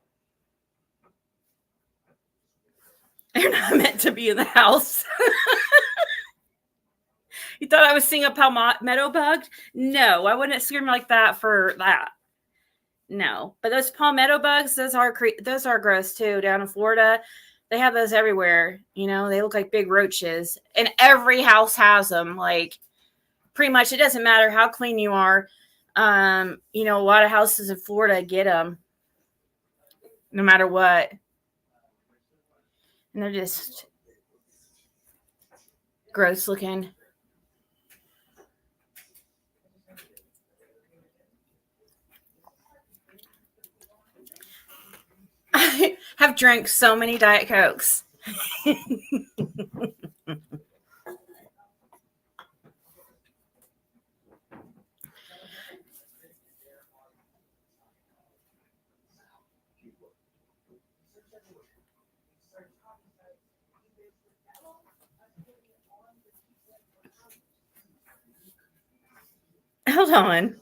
They're not meant to be in the house. You thought I was seeing a palmetto bug? No, I wouldn't scream like that for that. No, but those palmetto bugs, those are gross too. Down in Florida, they have those everywhere. You know, they look like big roaches, and every house has them. Like, pretty much, it doesn't matter how clean you are. You know, a lot of houses in Florida get them, no matter what, and they're just gross looking. I have drank so many Diet Cokes. Hold on.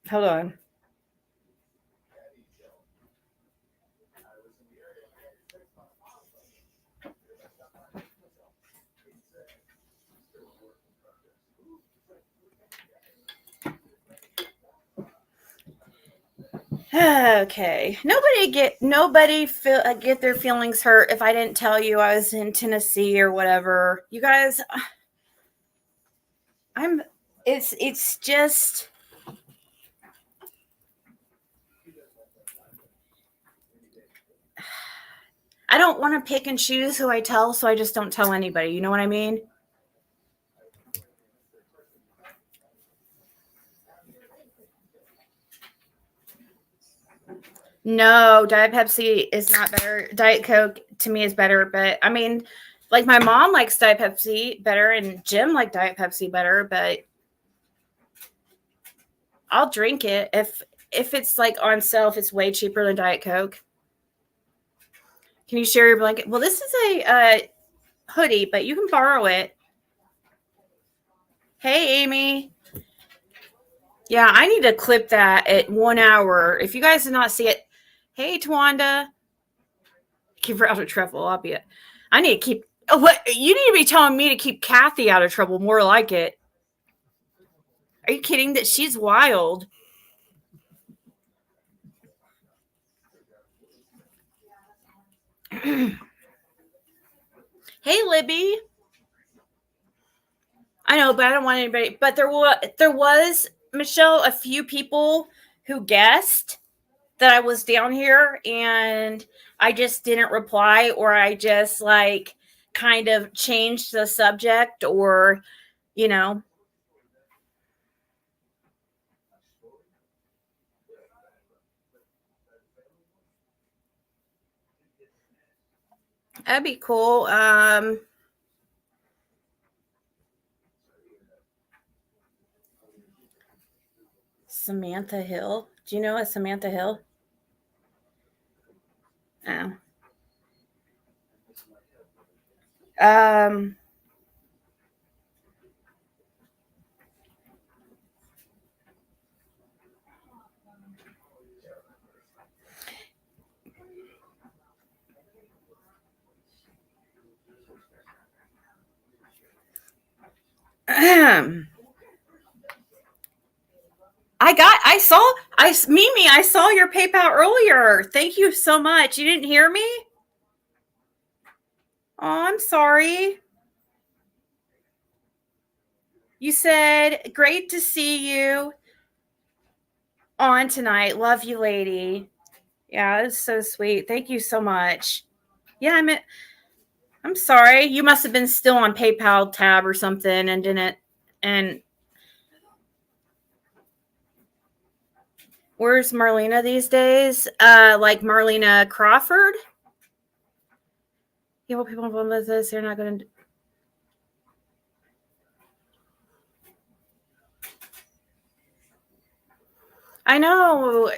Hold on. Okay. Get their feelings hurt if I didn't tell you I was in Tennessee or whatever. You guys, it's just I don't want to pick and choose who I tell, so I just don't tell anybody. You know what I mean? No, Diet Pepsi is not better. Diet Coke to me is better, but I mean, like my mom likes Diet Pepsi better and Jim liked Diet Pepsi better, but I'll drink it if it's like on sale, if it's way cheaper than Diet Coke. Can you share your blanket? Well, this is a hoodie, but you can borrow it. Hey, Amy. Yeah, I need to clip that at 1 hour. If you guys did not see it, hey, Tawanda. Keep her out of trouble. I'll be it. I need to keep. Oh, what? You need to be telling me to keep Kathy out of trouble. More like it. Are you kidding? That she's wild. Hey, Libby. I know, but I don't want anybody. But there was Michelle, a few people who guessed that I was down here, and I just didn't reply, or I just like kind of changed the subject, or you know. That'd be cool. Samantha Hill. Do you know a Samantha Hill? No. Um, Mimi, I saw your PayPal earlier. Thank you so much. You didn't hear me? Oh, I'm sorry. You said, great to see you on tonight. Love you, lady. Yeah, that's so sweet. Thank you so much. Yeah, I'm sorry. You must have been still on PayPal tab or something and didn't. And where's Marlena these days? Like Marlena Crawford? Yeah, well, people involved with this, they're not going to. I know,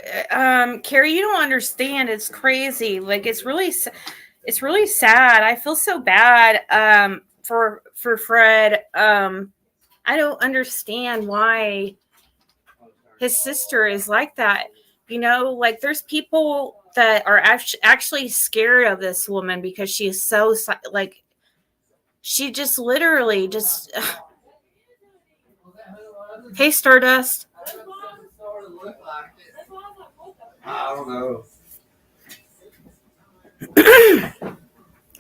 Carrie, you don't understand. It's crazy. Like it's really sad. I feel so bad for Fred. I don't understand why his sister is like that. You know, like there's people that are actually scared of this woman because she is so like she just literally just. Hey, Stardust. I don't know.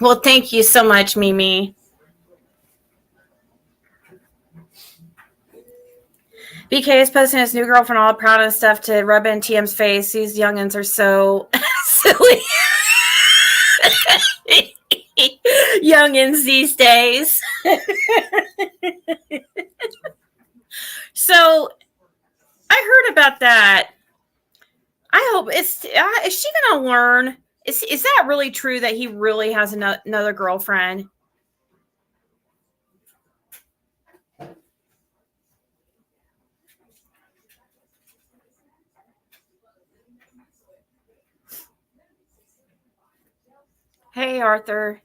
Well, thank you so much, Mimi. BK is posting his new girlfriend all proud and stuff to rub in TM's face. These youngins are so silly. Youngins these days. So I heard about that. I hope is she gonna learn? Is that really true that he really has another girlfriend? Hey, Arthur.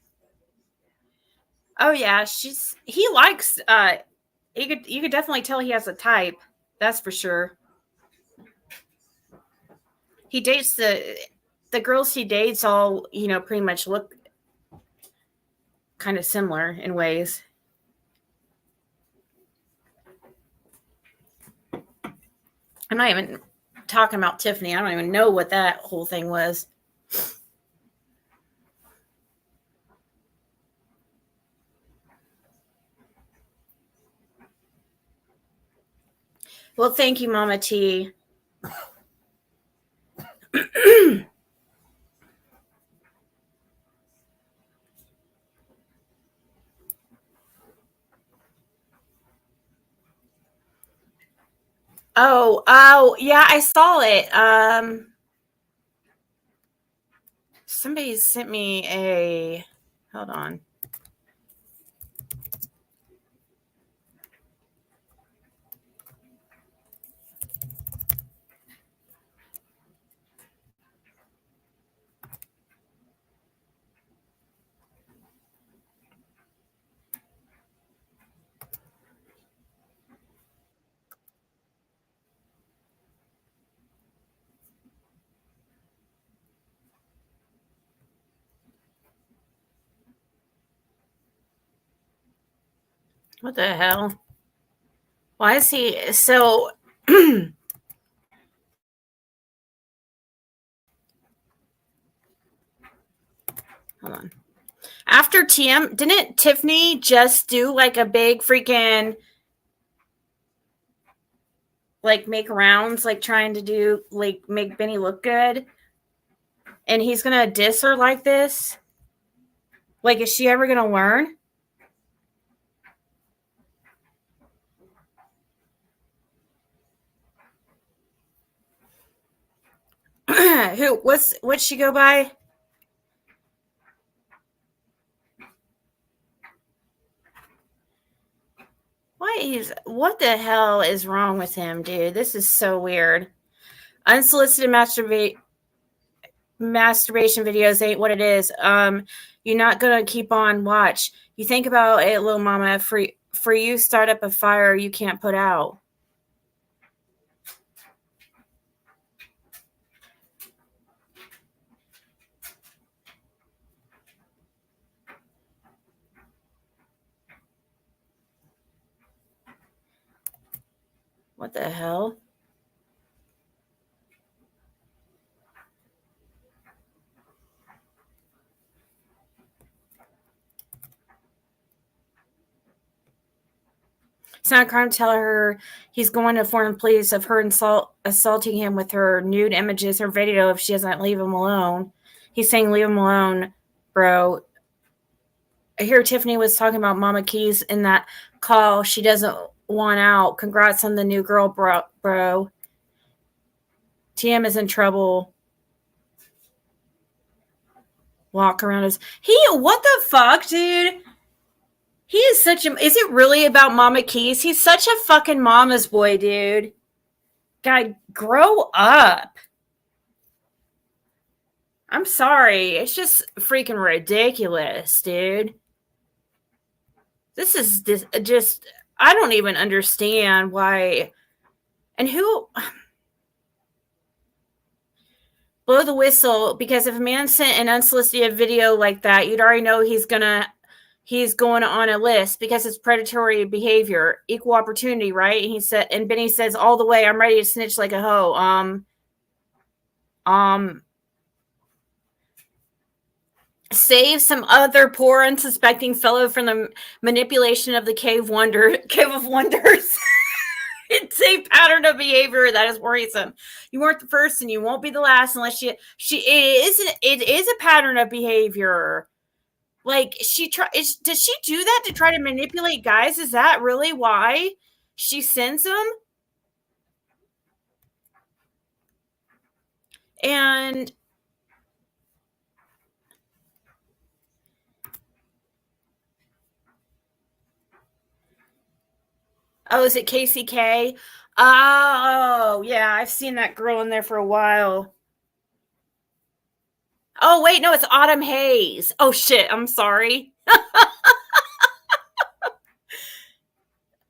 Oh yeah, he likes you could definitely tell he has a type. That's for sure. He dates the girls he dates all, pretty much look kind of similar in ways. I'm not even talking about Tiffany. I don't even know what that whole thing was. Well, thank you, Mama T. Oh, yeah, I saw it. Somebody sent me a. Hold on. What the hell? Why is he so? Hold on. After TM, didn't Tiffany just do like a big freaking like make rounds, like trying to do like make Benny look good? And he's gonna diss her like this? Like, is she ever gonna learn? What's she go by? What the hell is wrong with him, dude? This is so weird. Unsolicited masturbation videos ain't what it is. You're not gonna keep on watch. You think about it, little mama. For you, start up a fire you can't put out. What the hell? It's not a crime to tell her he's going to inform police of her assaulting him with her nude images or video if she doesn't leave him alone. He's saying, leave him alone, bro. I hear Tiffany was talking about Mama Keys in that call. She doesn't want out. Congrats on the new girl, bro. TM is in trouble. Walk around as what the fuck, dude? He is such a. Is it really about Mama Keys? He's such a fucking mama's boy, dude. Guy, grow up. I'm sorry. It's just freaking ridiculous, dude. This is just. I don't even understand why. And who. Blow the whistle, because if a man sent an unsolicited video like that, you'd already know he's going on a list because it's predatory behavior, equal opportunity, right? And Benny says, all the way, I'm ready to snitch like a hoe. Save some other poor, unsuspecting fellow from the manipulation of the cave of wonders. It's a pattern of behavior that is worrisome. You weren't the first, and you won't be the last unless it is a pattern of behavior. Like, does she do that to try to manipulate guys? Is that really why she sends them? And oh, is it KCK? Oh, yeah, I've seen that girl in there for a while. Oh, wait, no, it's Autumn Hayes. Oh, shit, I'm sorry.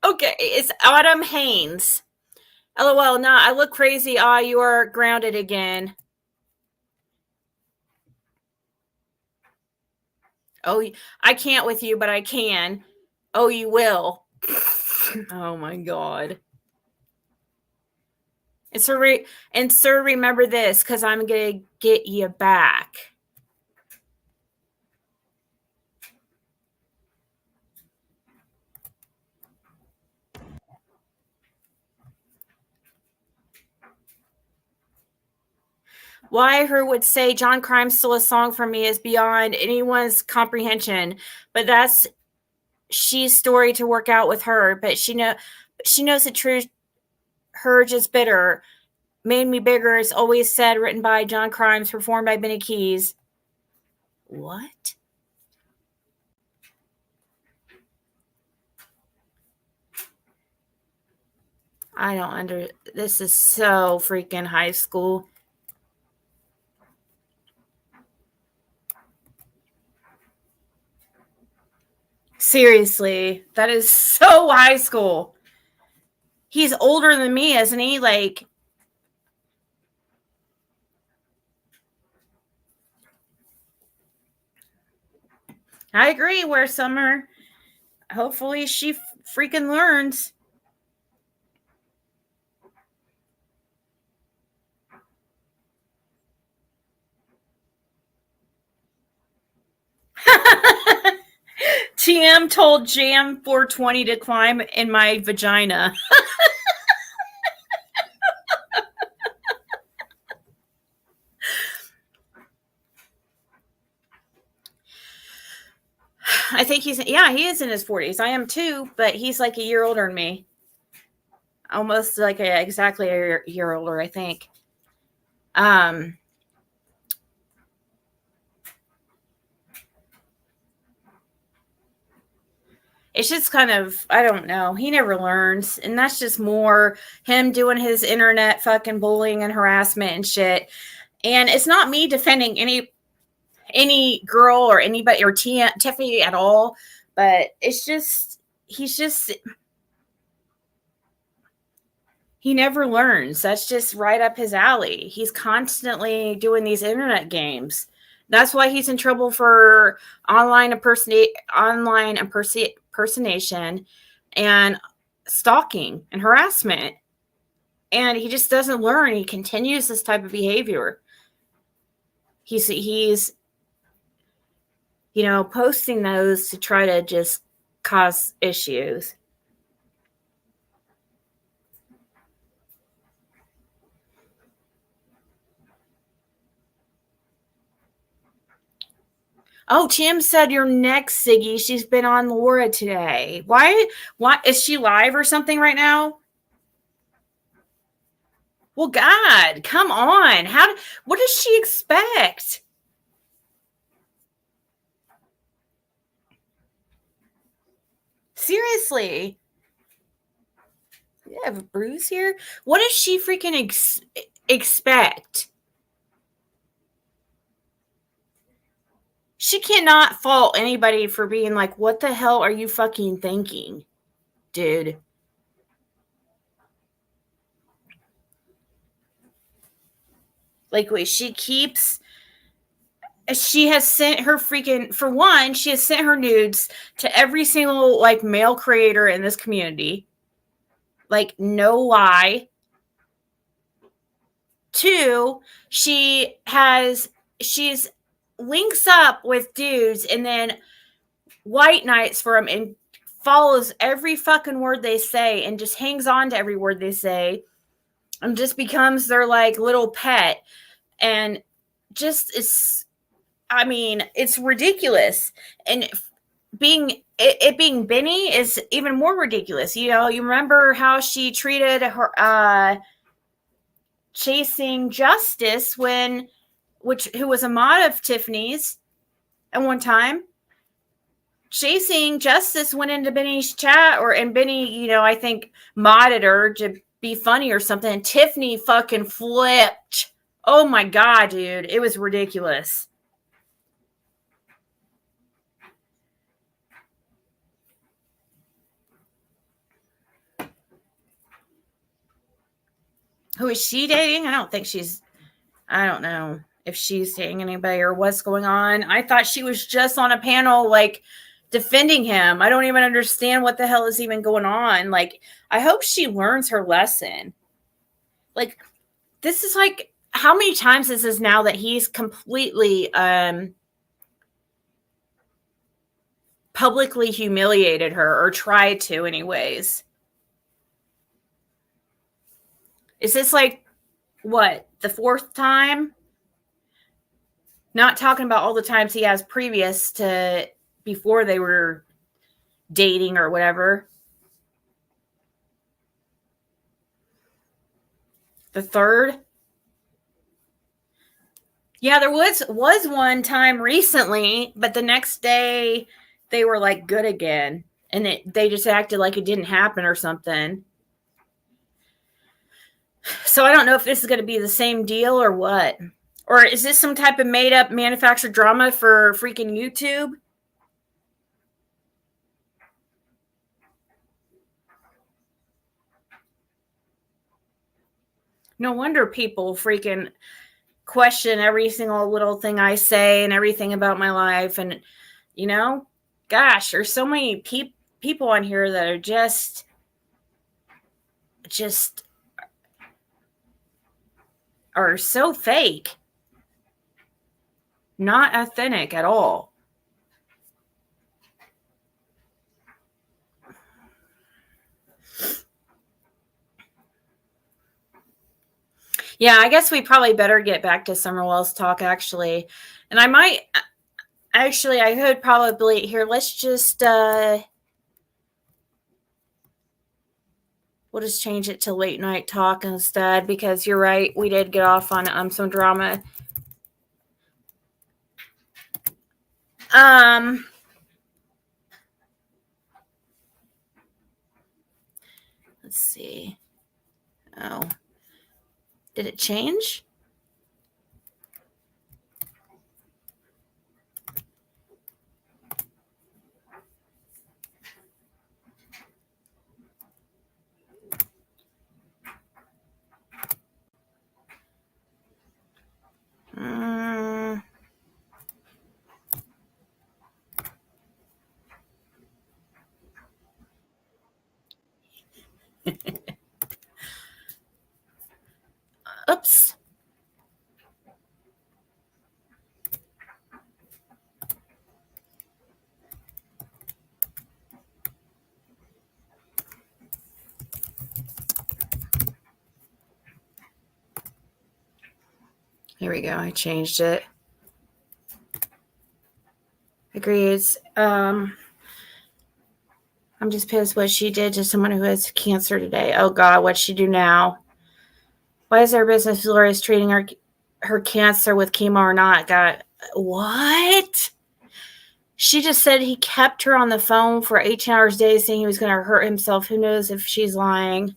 Okay, it's Autumn Haynes. LOL, nah, I look crazy. You are grounded again. Oh, I can't with you, but I can. Oh, you will. Oh, my God. And sir, remember this, because I'm going to get you back. Why I heard would say John Crime's Still a Song for me is beyond anyone's comprehension, but that's she's story to work out with her. But she knows the truth. Her just bitter. Made Me Bigger is always said, written by John Crimes, performed by Benny Keys. What? I don't this is so freaking high school. Seriously, that is so high school. He's older than me, isn't he? Like, I agree, Where Summer. Hopefully she freaking learns. TM told Jam 420 to climb in my vagina. I think he is in his 40s. I am too, but he's like a year older than me. Almost like exactly a year older, I think. It's just kind of, I don't know. He never learns. And that's just more him doing his internet fucking bullying and harassment and shit. And it's not me defending any girl or anybody or Tiffany at all. But it's just, he never learns. That's just right up his alley. He's constantly doing these internet games. That's why he's in trouble for online impersonation and stalking and harassment. And he just doesn't learn. He continues this type of behavior. He's posting those to try to just cause issues. Oh, Tim said you're next, Siggy. She's been on Laura today. Why is she live or something right now? Well, God, come on. What does she expect? Seriously. You have a bruise here? What does she freaking expect? She cannot fault anybody for being like, what the hell are you fucking thinking, dude? Like, wait, she has sent her freaking, for one, she has sent her nudes to every single, like, male creator in this community. Like, no lie. Two, she's links up with dudes and then white knights for them and follows every fucking word they say and just hangs on to every word they say and just becomes their like little pet. And just it's ridiculous. And being Benny is even more ridiculous. You know, you remember how she treated her Chasing Justice who was a mod of Tiffany's at one time. Chasing Justice went into Benny's chat, and Benny, I think modded her to be funny or something. And Tiffany fucking flipped. Oh my God, dude. It was ridiculous. Who is she dating? I don't know if she's dating anybody or what's going on. I thought she was just on a panel, like, defending him. I don't even understand what the hell is even going on. Like, I hope she learns her lesson. Like, this is like, how many times is this now that he's completely publicly humiliated her, or tried to anyways? Is this like, what, the fourth time? Not talking about all the times he has previous to before they were dating or whatever. The third? Yeah, there was one time recently, but the next day they were like good again, and they just acted like it didn't happen or something. So I don't know if this is going to be the same deal or what. Or is this some type of made up manufactured drama for freaking YouTube? No wonder people freaking question every single little thing I say and everything about my life. And, you know, gosh, there's so many people on here that are just are so fake. Not authentic at all. Yeah, I guess we probably better get back to Summerwell's talk, actually. And I might, actually, I could probably, here, let's just, we'll just change it to late night talk instead, because you're right, we did get off on some drama. Let's see. Oh. Did it change? Oops. Here we go. I changed it. Agrees. I'm just pissed what she did to someone who has cancer today. Oh God, what'd she do now? Why is our business Laura is treating her cancer with chemo or not? God, what? She just said he kept her on the phone for 18 hours a day saying he was going to hurt himself. Who knows if she's lying?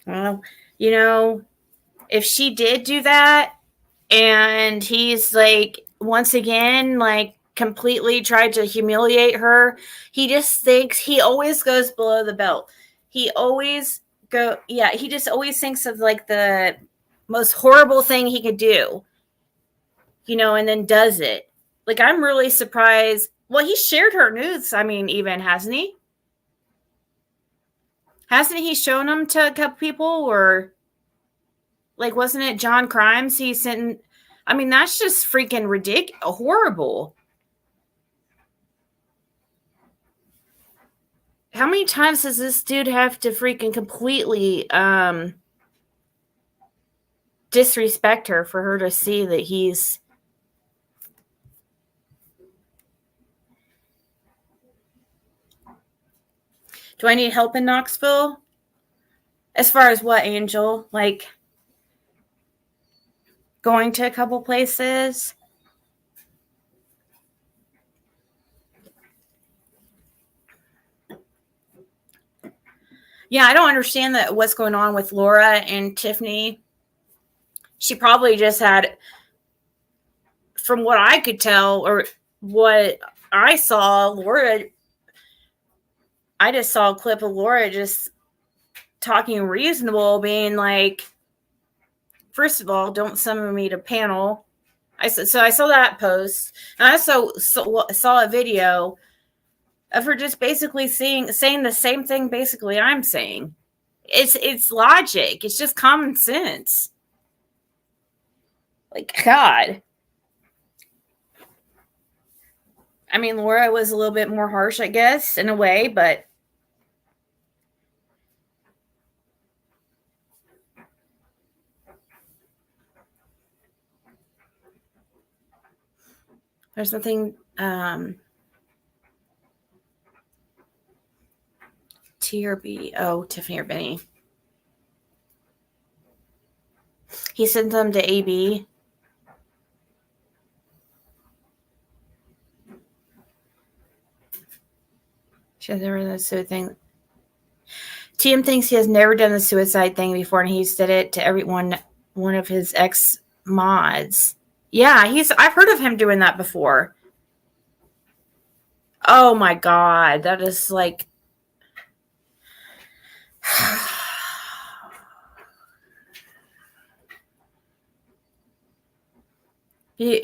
Well, you know, if she did do that and he's like, once again, like completely tried to humiliate her, he just thinks he always goes below the belt. He just always thinks of like the most horrible thing he could do, you know, and then does it. Like, I'm really surprised. Well, he shared her nudes, I mean, even, hasn't he? Hasn't he shown them to a couple people? Or, like, wasn't it John Crimes he sent? I mean, that's just freaking ridiculous. Horrible. How many times does this dude have to freaking completely disrespect her for her to see that he's... Do I need help in Knoxville? As far as what, Angel? Like, going to a couple places? Yeah, I don't understand what's going on with Laura and Tiffany. She probably just had, from what I could tell, or what I saw, Laura... I just saw a clip of Laura just talking reasonable, being like, first of all, don't summon me to panel. I saw that post. And I also saw a video of her just basically saying the same thing basically I'm saying. It's logic. It's just common sense. Like, God. I mean, Laura was a little bit more harsh, I guess, in a way, but there's nothing T or B. Oh, Tiffany or Benny. He sent them to AB. She has never done the suicide thing. TM thinks he has never done the suicide thing before, and he's did it to one of his ex mods. Yeah, I've heard of him doing that before. Oh my God, that is like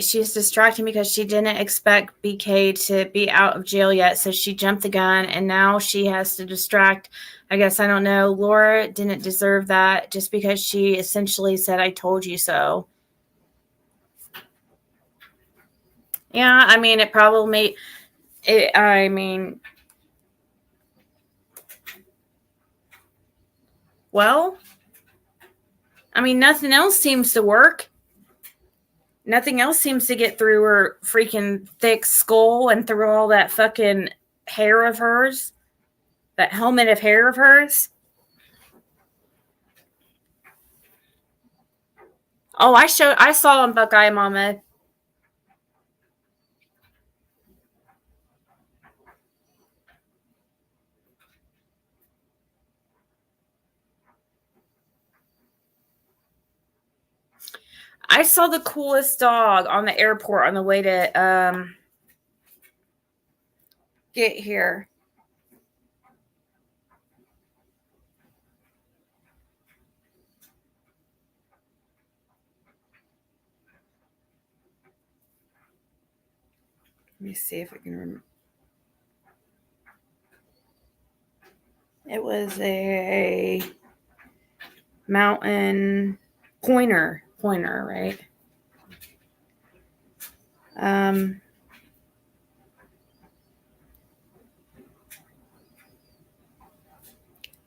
she's distracting because she didn't expect BK to be out of jail yet, so she jumped the gun, and now she has to distract. I guess, I don't know. Laura didn't deserve that just because she essentially said, I told you so. Yeah, I mean, it probably made it. I mean, well, I mean, nothing else seems to work. Nothing else seems to get through her freaking thick skull and through all that fucking hair of hers. That helmet of hair of hers. Oh, I saw on Buckeye Mama. I saw the coolest dog on the airport on the way to get here. Let me see if I can remember. It was a mountain pointer, right? I'm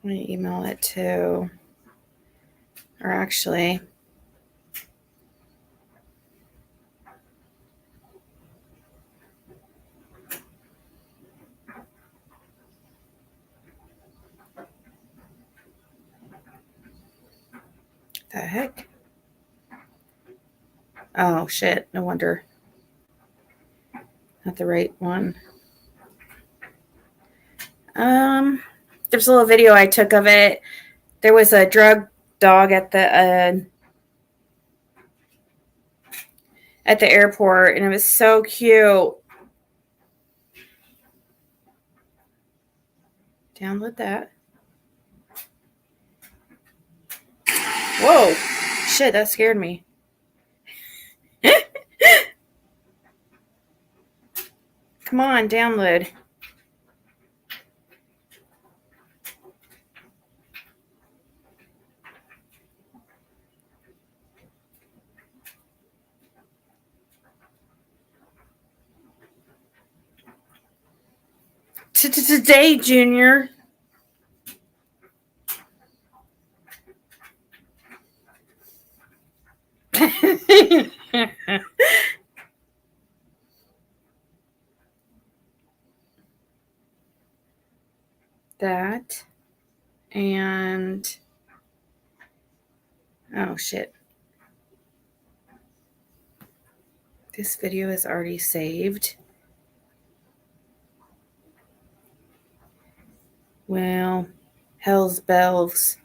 going to email it to, or actually, the heck? Oh, shit. No wonder. Not the right one. There's a little video I took of it. There was a drug dog at the airport, and it was so cute. Download that. Whoa. Shit, that scared me. Come on, download. Today, Junior. That. And oh shit. This video is already saved. Well, hell's bells.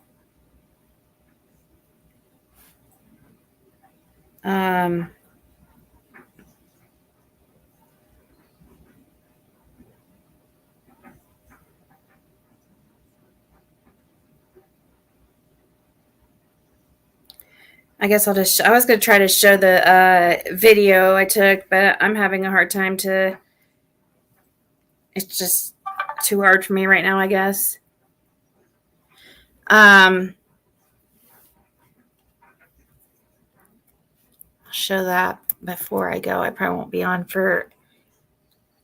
I guess I was going to try to show the video I took, but I'm having a hard time to, it's just, too hard for me right now, I guess. I'll show that before I go. I probably won't be on for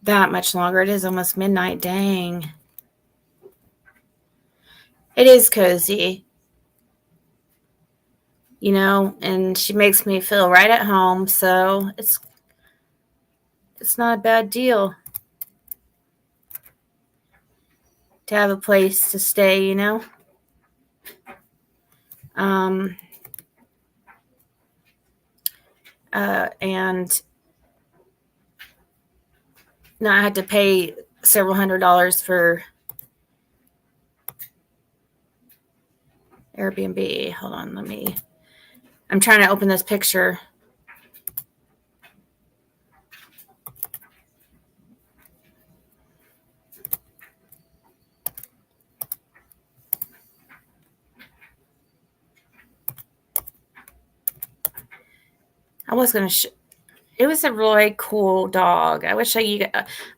that much longer. It is almost midnight. Dang. It is cozy, you know, and she makes me feel right at home, so it's not a bad deal to have a place to stay, you know. And not had to pay several $100s for Airbnb. Hold on, I'm trying to open this picture. I was gonna. It was a really cool dog. I wish I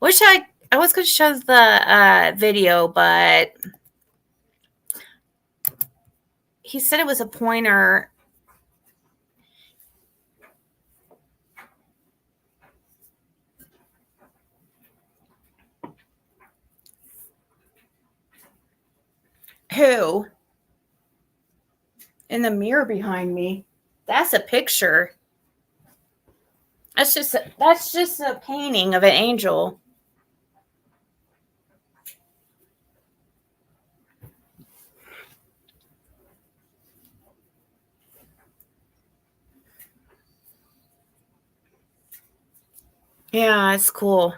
was gonna show the video, but he said it was a pointer. Who? In the mirror behind me. That's a picture. That's just a painting of an angel. Yeah, it's cool.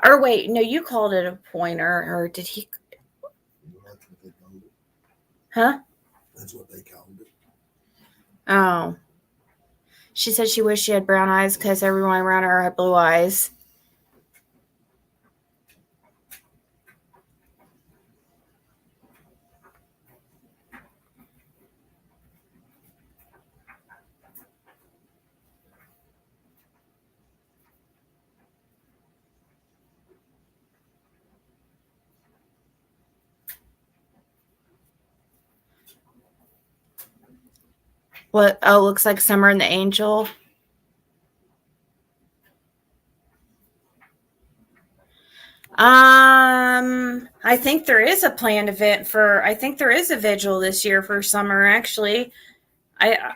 Or wait, no, you called it a pointer, or did he? That's what they called it. Huh? That's what they called it. Oh. She said she wished she had brown eyes because everyone around her had blue eyes. What? Oh, looks like Summer and the Angel. I think there is a planned event I think there is a vigil this year for Summer, actually. I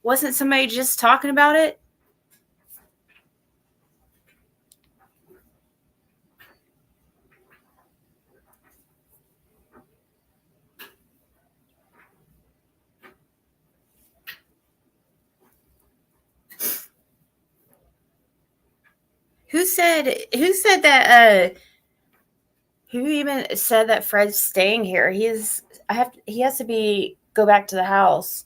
wasn't somebody just talking about it? Who even said that Fred's staying here? He has to go back to the house.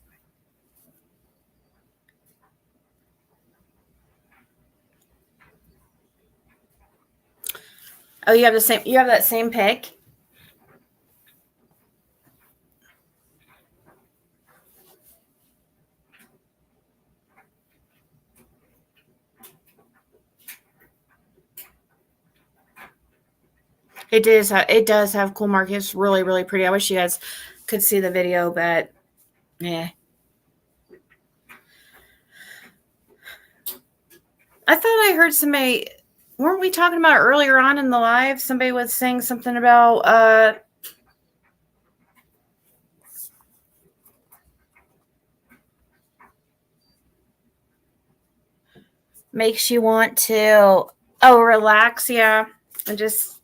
Oh, you have that same pic? It does have cool markings. It's really, really pretty. I wish you guys could see the video, but yeah. I thought I heard somebody, weren't we talking about earlier on in the live? Somebody was saying something about makes you want to relax, yeah. And just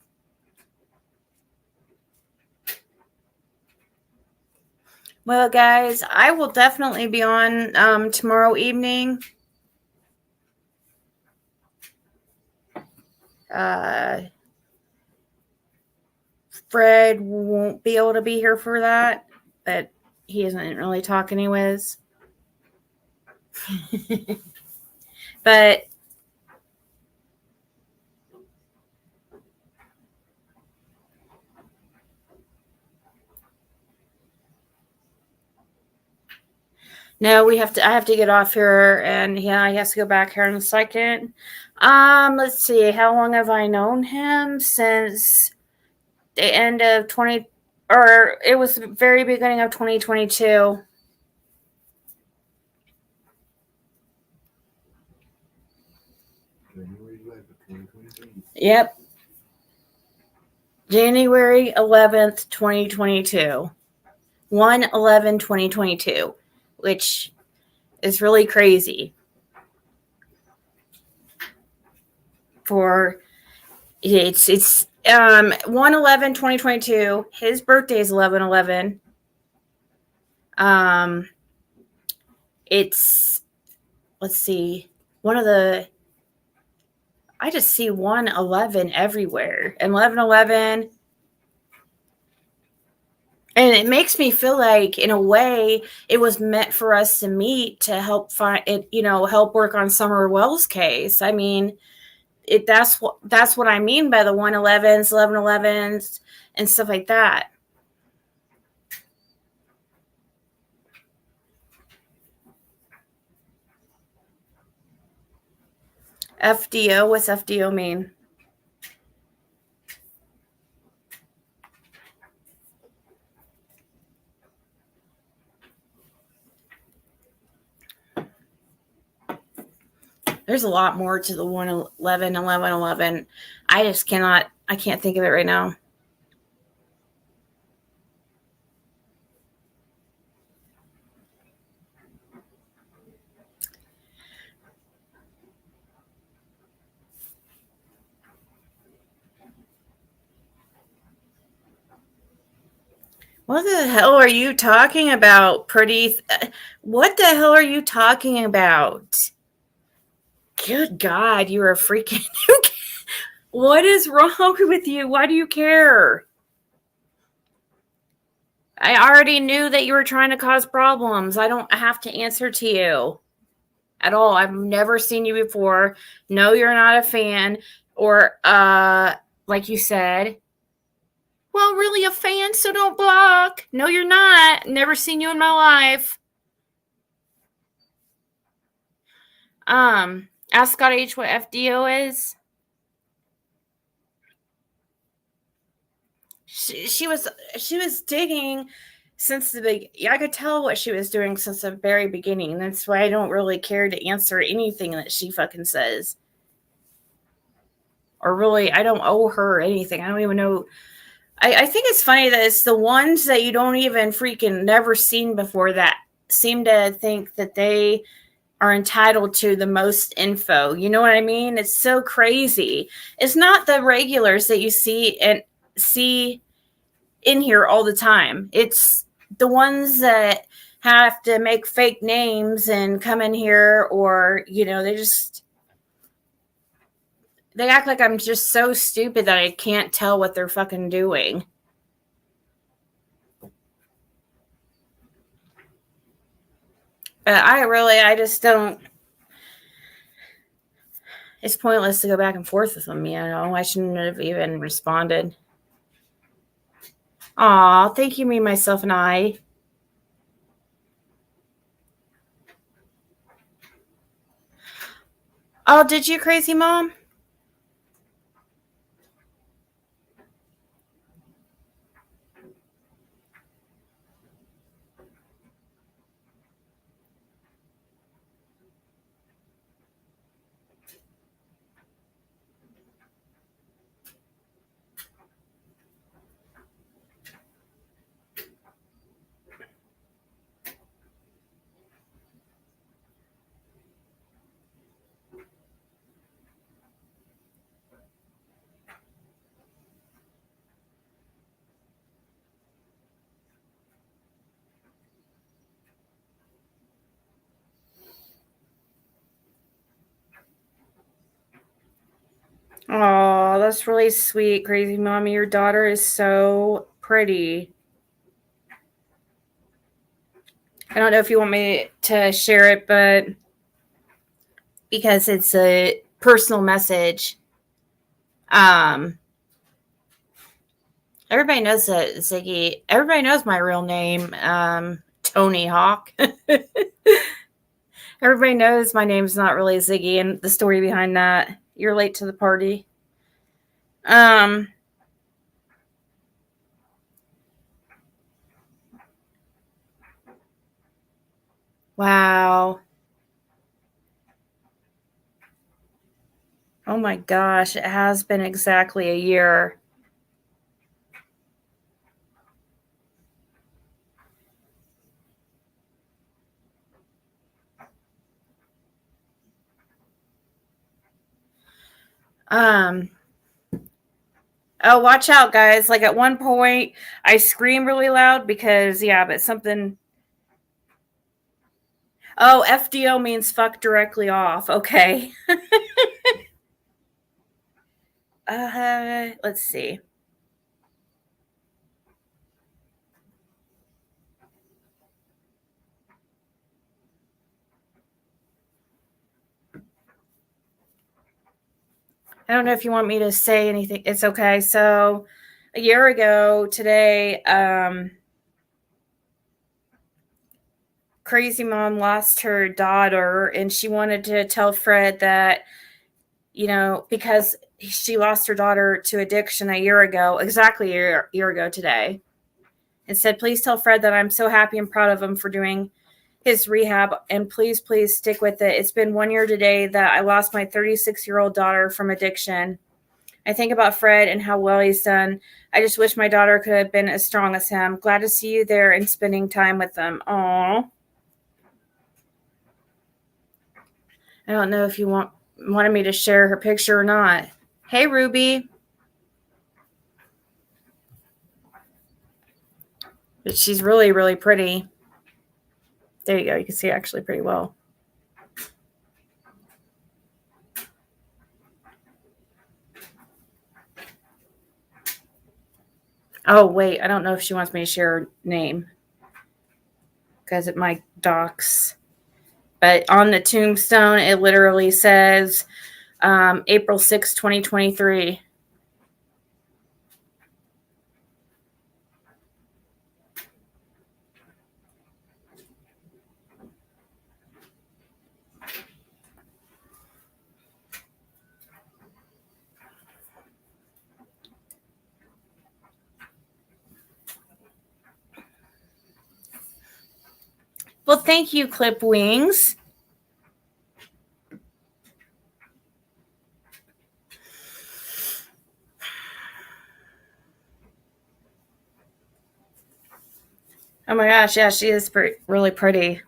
well, guys, I will definitely be on tomorrow evening. Fred won't be able to be here for that, but he doesn't really talk anyways. But No, we have to. I have to get off here, and yeah, he has to go back here in a second. Let's see. How long have I known him? Since the end of 20, or it was the very beginning of 2022. January 11th, 2022. Yep. January 11th, 2022. 1/11/2022, which is really crazy. For it's 1/11/2022. His birthday is 11/11. It's, let's see, one of the, I just see 1/11 everywhere, and 11/11, and it makes me feel like, in a way, it was meant for us to meet to help find it, help work on Summer Wells' case. I mean, that's what I mean by the 1/11s, 11/11s, and stuff like that. FDO, what's FDO mean? There's a lot more to the 1/11, 11/11. I can't think of it right now. What the hell are you talking about, pretty? What the hell are you talking about? Good God, you're a freaking. What is wrong with you? Why do you care? I already knew that you were trying to cause problems. I don't have to answer to you at all. I've never seen you before. No, you're not a fan. Or, like you said, well, really a fan, so don't block. No, you're not. Never seen you in my life. Ask Scott H what FDO is. She was digging since the beginning. I could tell what she was doing since the very beginning. That's why I don't really care to answer anything that she fucking says. Or really, I don't owe her anything. I don't even know. I think it's funny that it's the ones that you don't even freaking never seen before that seem to think that they are entitled to the most info. You know what I mean? It's so crazy. It's not the regulars that you see in here all the time. It's the ones that have to make fake names and come in here, or they act like I'm just so stupid that I can't tell what they're fucking doing. But I just don't. It's pointless to go back and forth with them, I shouldn't have even responded. Aw, thank you, me, myself, and I. Oh, did you, crazy mom? Oh, that's really sweet, crazy mommy. Your daughter is so pretty. I don't know if you want me to share it, but because it's a personal message. Everybody knows that Ziggy. Everybody knows my real name. Tony Hawk. Everybody knows my name's not really Ziggy, and the story behind that. You're late to the party. Wow. Oh my gosh, it has been exactly a year. Oh, watch out, guys. Like at one point, I screamed really loud because, yeah, but something. Oh, FDO means fuck directly off. Okay. Let's see. I don't know if you want me to say anything. It's okay. So, a year ago today, Crazy Mom lost her daughter, and she wanted to tell Fred that, you know, because she lost her daughter to addiction a year ago, exactly a year ago today, and said, please tell Fred that I'm so happy and proud of him for doing his rehab, and please, please stick with it. It's been 1 year today that I lost my 36-year-old daughter from addiction. I think about Fred and how well he's done. I just wish my daughter could have been as strong as him. Glad to see you there and spending time with them. Aww. I don't know if you wanted me to share her picture or not. Hey, Ruby. But she's really, really pretty. There you go. You can see actually pretty well. Oh, wait. I don't know if she wants me to share her name because it might dox. But on the tombstone, it literally says April 6, 2023. Well, thank you, Clip Wings. Oh my gosh, yeah, she is really pretty.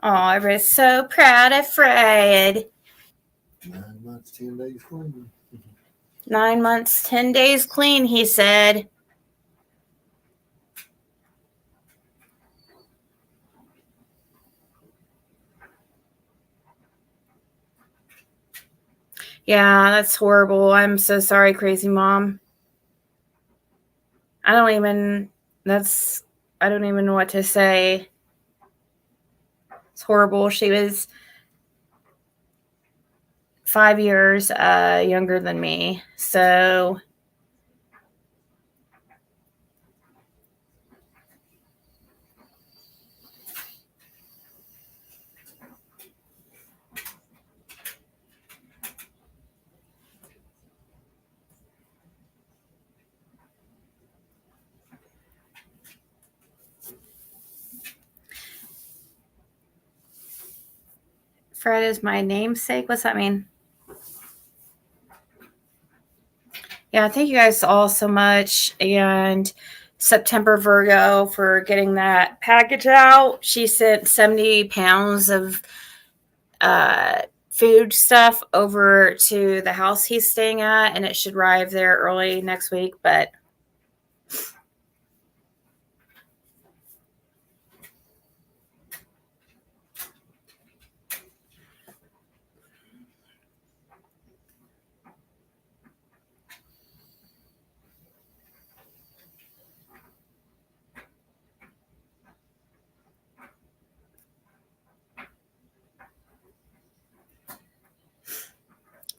Oh, everybody's so proud of Fred. 9 months, 10 days clean. 9 months, 10 days clean, he said. Yeah, that's horrible. I'm so sorry, Crazy Mom. I don't even know what to say. It's horrible. She was 5 years younger than me. So Fred is my namesake. What's that mean? Yeah, thank you guys all so much. And September Virgo for getting that package out. She sent 70 pounds of food stuff over to the house he's staying at, and it should arrive there early next week. But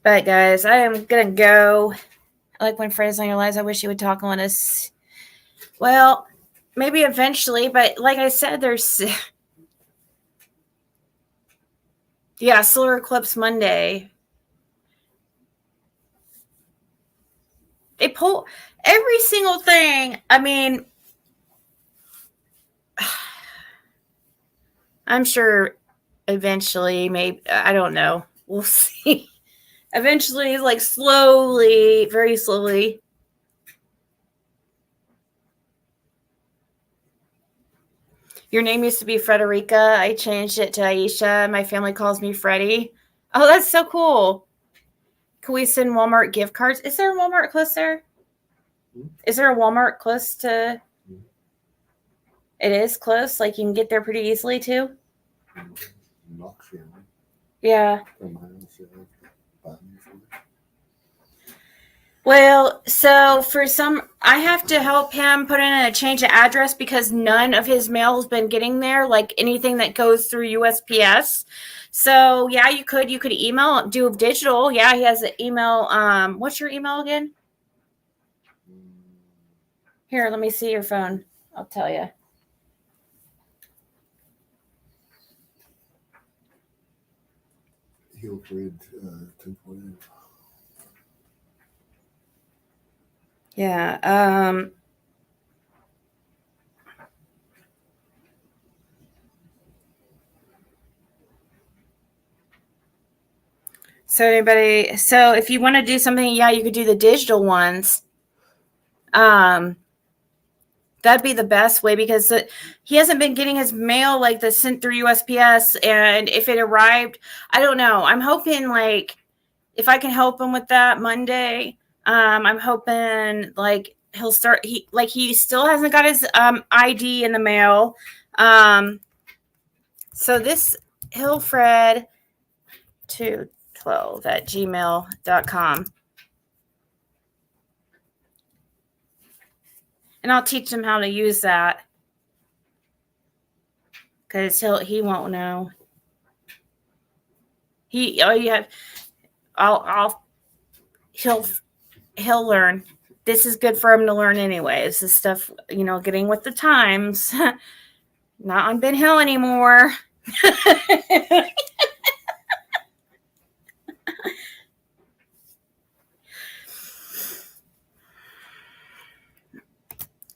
guys, I am gonna go. I like when Fred's on your lives. I wish you would talk on us. Well, maybe eventually, but like I said, there's yeah, solar eclipse Monday. They pull every single thing. I mean, I'm sure eventually, maybe, I don't know. We'll see. Eventually, like slowly, very slowly. Your name used to be Frederica. I changed it to Aisha. My family calls me Freddie. Oh, that's so cool. Can we send Walmart gift cards? Is there a Walmart close there? Is there a Walmart close to? It is close. Like you can get there pretty easily too. Knoxville. Yeah. From my house, yeah, 5 minutes away. Well, so for some, I have to help him put in a change of address because none of his mail has been getting there, like anything that goes through USPS. So yeah, you could email, do digital. Yeah, he has an email. What's your email again? Here, let me see your phone. I'll tell you. Hillfred 2.0. Yeah. So if you want to do something, yeah, you could do the digital ones. That'd be the best way because he hasn't been getting his mail like the sent through USPS, and if it arrived, I don't know. I'm hoping like if I can help him with that Monday, I'm hoping like he'll start. He still hasn't got his ID in the mail. So this Hilfred 212 at gmail.com. And I'll teach him how to use that. Because he won't know. He'll learn. This is good for him to learn anyway. This is stuff, getting with the times. Not on Ben Hill anymore.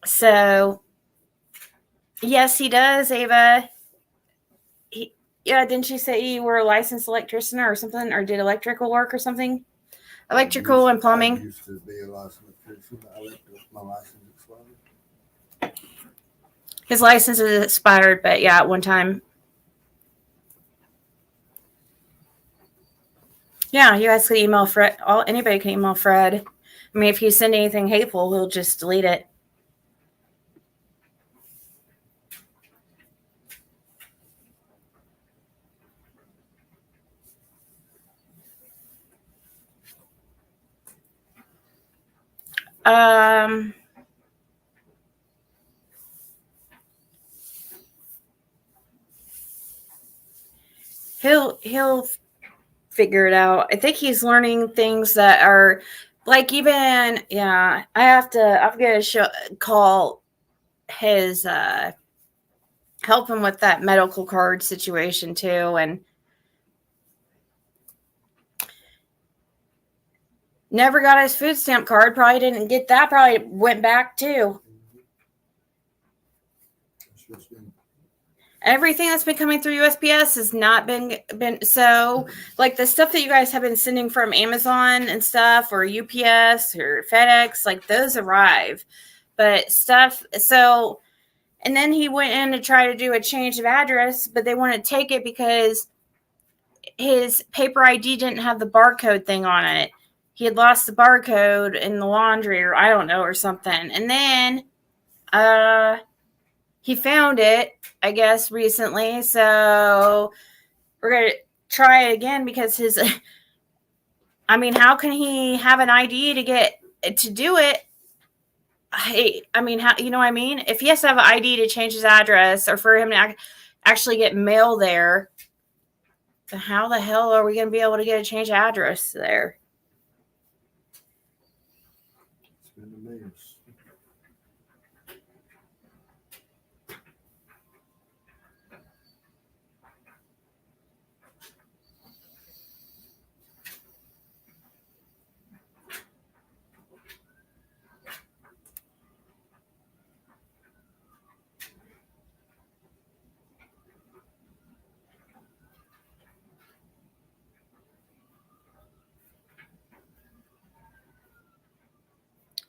So, yes, he does, Ava. Didn't you say you were a licensed electrician or something, or did electrical work or something? Electrical and plumbing. I used to be a licensed electrician. My license expired. His license is expired, but yeah, at one time. Yeah, you guys can email Fred. Anybody can email Fred. I mean, if you send anything hateful, he'll just delete it. He'll figure it out. I think he's learning things that are like even I'm gonna call his help him with that medical card situation too, and never got his food stamp card. Probably didn't get that. Probably went back too. Everything that's been coming through USPS has not been so like the stuff that you guys have been sending from Amazon and stuff or UPS or FedEx, like those arrive. But stuff so and then he went in to try to do a change of address, but they wouldn't take it because his paper ID didn't have the barcode thing on it. He had lost the barcode in the laundry or I don't know or something. And then he found it, I guess, recently. So we're going to try it again because how can he have an ID to do it? You know what I mean? If he has to have an ID to change his address or for him to actually get mail there, then how the hell are we going to be able to get a change of address there? It's been a mess.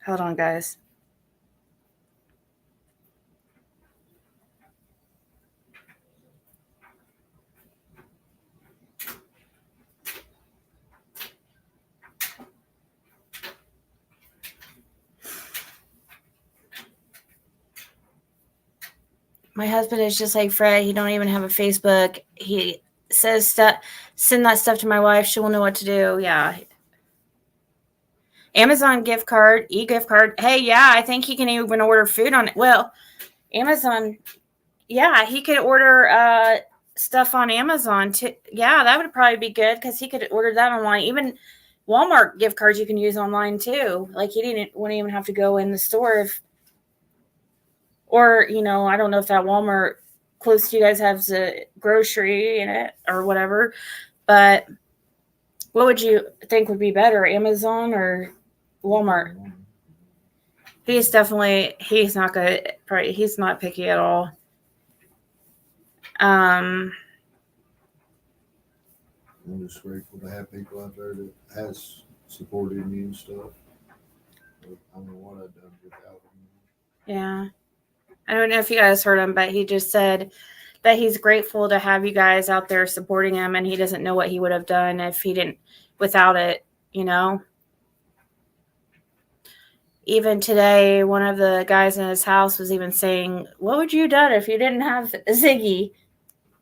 Hold on, guys. My husband is just like Fred. He don't even have a Facebook. He says stuff, send that stuff to my wife. She will know what to do. Yeah. Amazon gift card, e-gift card. Hey, yeah, I think he can even order food on it. Well, Amazon, yeah, he could order stuff on Amazon too. Yeah, that would probably be good because he could order that online. Even Walmart gift cards you can use online too. Like he wouldn't even have to go in the store if, or I don't know if that Walmart close to you guys has a grocery in it or whatever. But what would you think would be better, Amazon or Walmart? He's not good. He's not picky at all. I'm just grateful to have people out there that has supported me and stuff. But I don't know what I'd done without them. Yeah. I don't know if you guys heard him, but he just said that he's grateful to have you guys out there supporting him, and he doesn't know what he would have done if he didn't, without it, Even today, one of the guys in his house was even saying, what would you have done if you didn't have Ziggy?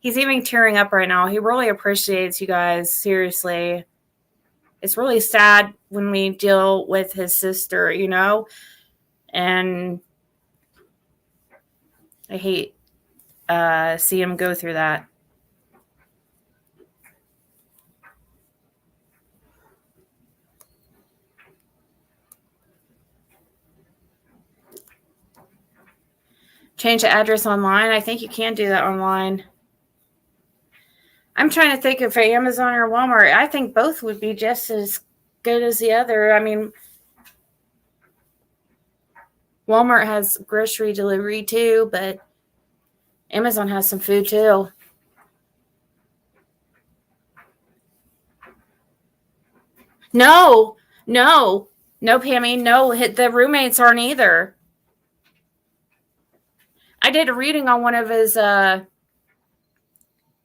He's even tearing up right now. He really appreciates you guys, seriously. It's really sad when we deal with his sister, and I hate see him go through that. Change the address online. I think you can do that online. I'm trying to think if Amazon or Walmart. I think both would be just as good as the other. I mean, Walmart has grocery delivery too, but Amazon has some food too. No, Pammy, no. The roommates aren't either. I did a reading on one of his. I'm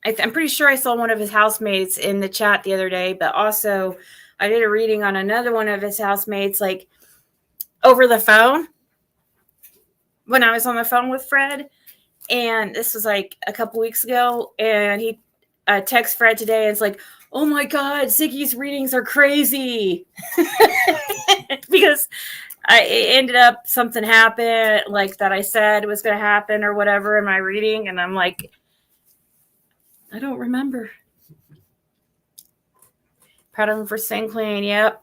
pretty sure I saw one of his housemates in the chat the other day, but also I did a reading on another one of his housemates, like over the phone when I was on the phone with Fred. And this was like a couple weeks ago. And he texts Fred today and it's like, oh my God, Ziggy's readings are crazy. Because it ended up something happened like that I said was going to happen or whatever in my reading. And I'm like, I don't remember. Proud of him for staying clean. Yep.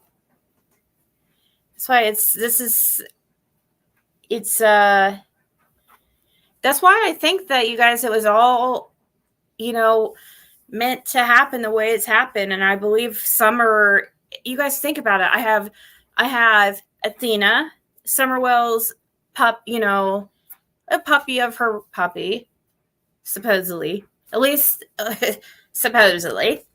That's why that's why I think that you guys, it was all, meant to happen the way it's happened. And I believe Summer, you guys think about it. I have Athena, Summerwell's a puppy of her puppy, supposedly, at least supposedly.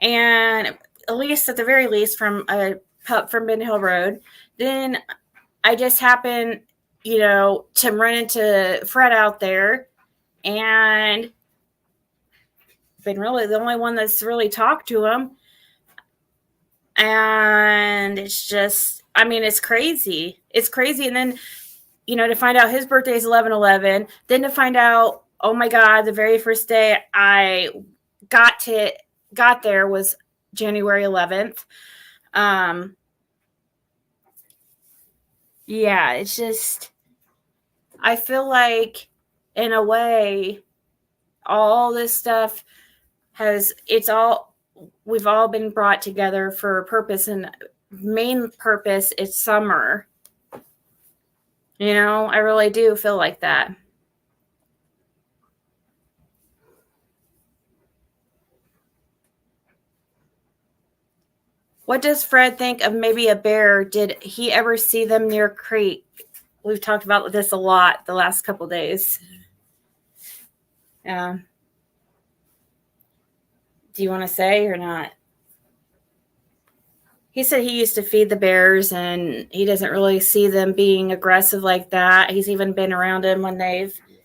And at least at the very least from a pup from Ben Hill Road. Then I just happened, to run into Fred out there and been really the only one that's really talked to him. And it's just, it's crazy. It's crazy. And then, to find out his birthday is 11/11, then to find out, oh my God, the very first day I got there was January 11th. Yeah, it's just, I feel like in a way, all this stuff we've all been brought together for a purpose, and main purpose is Summer. I really do feel like that. What does Fred think of maybe a bear? Did he ever see them near creek? We've talked about this a lot the last couple days. Yeah. Do you want to say or not? He said he used to feed the bears, and he doesn't really see them being aggressive like that. He's even been around them when they've. Yeah.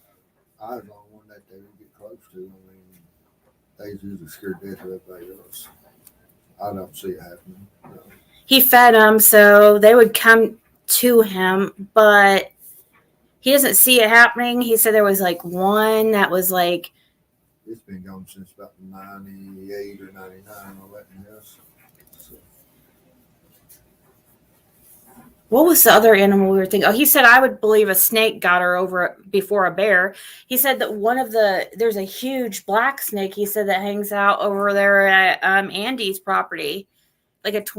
I was the only one that they would get close to. I mean, they usually scared death of everybody else. I don't see it happening. No. He fed them, so they would come to him, but he doesn't see it happening. He said there was like one that was like. It's been gone since about 98 or 99 or that in the house. So, What was the other animal we were thinking? Oh, he said I would believe a snake got her over before a bear. He said that there's a huge black snake. He said that hangs out over there at Andy's property, it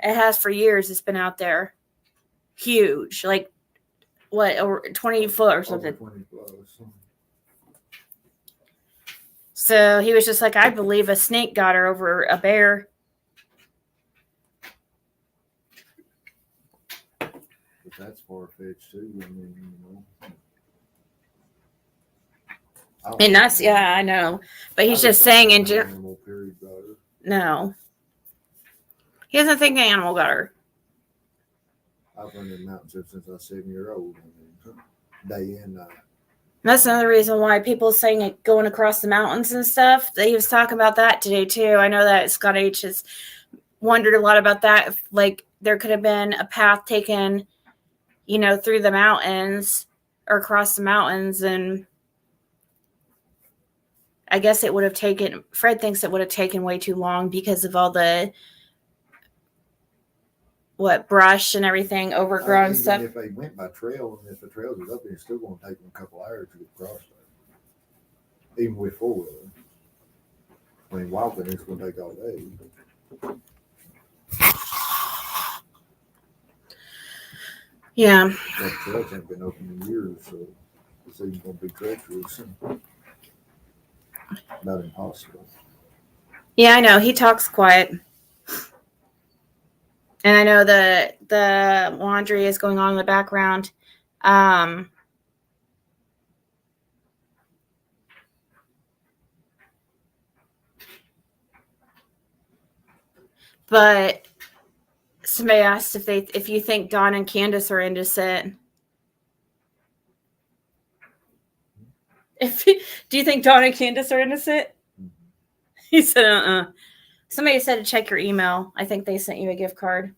has for years. It's been out there, huge, like what, over 20 foot or something. over 20 plus. So he was just like, I believe a snake got her over a bear. But that's far fetched too. I mean, And that's, yeah, I know. But he's just saying in general. Animal period got her. No. He doesn't think an animal got her. I've been in the mountains ever since I was 7-year-old. I mean, day and night. That's another reason why people saying it going across the mountains and stuff. He was talking about that today too. I know that Scott H has wondered a lot about that. If, like, there could have been a path taken, through the mountains or across the mountains, and I guess it would have taken. Fred thinks it would have taken way too long because of all the brush and everything, overgrown stuff. If they went by trail, and if the trails was up there, it's still going to take them a couple hours to get across there, even with 4-wheeler. I mean, walking it's going to take all day. Yeah. That trails haven't been open in years, so it's even going to be treacherous. Not impossible. Yeah, I know. He talks quiet. And I know the laundry is going on in the background. But somebody asked if you think Dawn and Candace are innocent. Do you think Dawn and Candace are innocent? He said, Somebody said to check your email. I think they sent you a gift card.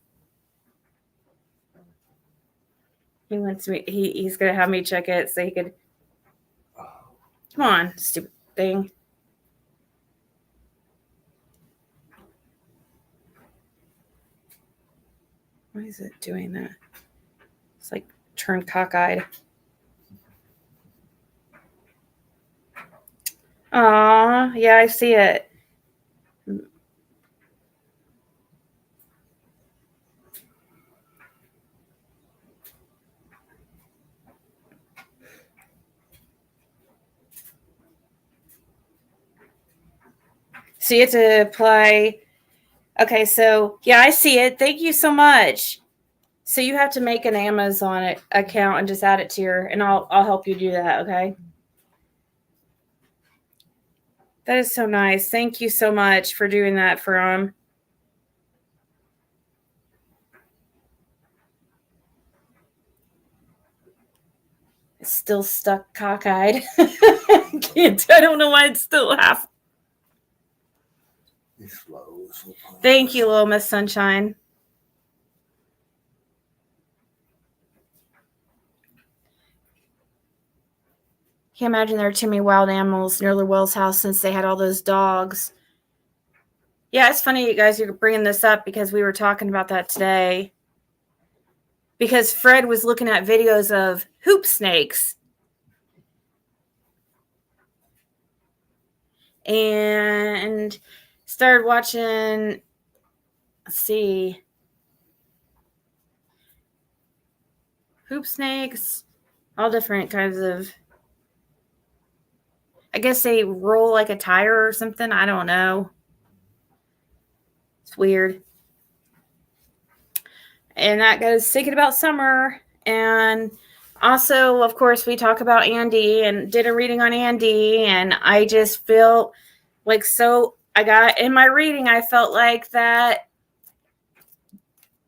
He wants me. He's gonna have me check it so he could. Come on, stupid thing. Why is it doing that? It's like turned cockeyed. Aw, yeah, I see it. So you have to apply. Okay, so yeah, I see it. Thank you so much. So you have to make an Amazon account and just add it to and I'll help you do that, okay? That is so nice. Thank you so much for doing that for him. It's still stuck cockeyed. I don't know why it's still half. It's slow. Thank you, little Miss Sunshine. Can't imagine there are too many wild animals near the Wells house since they had all those dogs. Yeah, it's funny you guys are bringing this up because we were talking about that today. Because Fred was looking at videos of hoop snakes. And started watching, let's see, hoop snakes, all different kinds of, I guess they roll like a tire or something. I don't know. It's weird. And that goes thinking about summer. And also, of course, we talk about Andy and did a reading on Andy. And I just feel like in my reading, I felt like that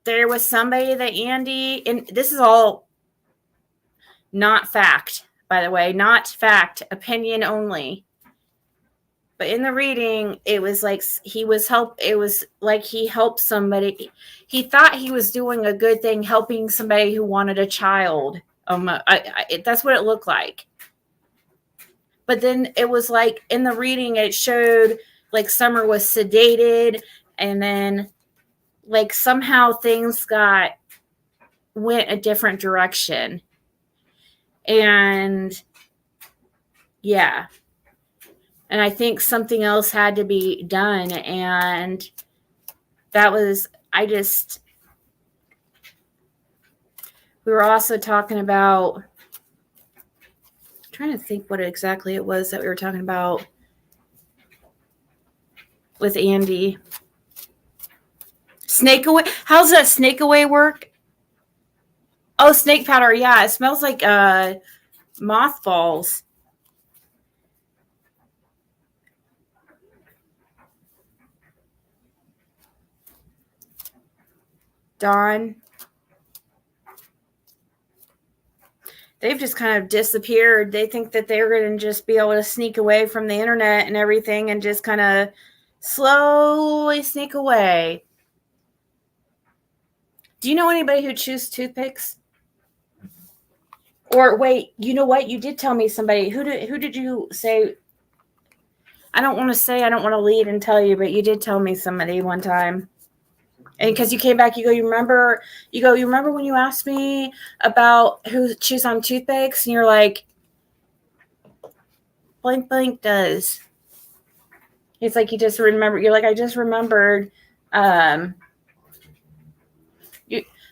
there was somebody that Andy, and this is all not fact, by the way, not fact, opinion only. But in the reading, it was like it was like he helped somebody. He thought he was doing a good thing, helping somebody who wanted a child. That's what it looked like. But then it was like in the reading, it showed like Summer was sedated, and then like somehow things went a different direction. And yeah. And I think something else had to be done. And that was, we were also talking about, I'm trying to think what exactly it was that we were talking about with Andy. Snake away. How's that snake away work? Oh, snake powder. Yeah, it smells like mothballs. Dawn. They've just kind of disappeared. They think that they're going to just be able to sneak away from the internet and everything and just kind of slowly sneak away. Do you know anybody who chews toothpicks? Or wait, you know what? You did tell me somebody. Who did you say? I don't want to lead and tell you, but you did tell me somebody one time. And because you came back, you remember when you asked me about who chews on toothpicks? And you're like, blank blank does. It's like you just remember. You're like, I just remembered.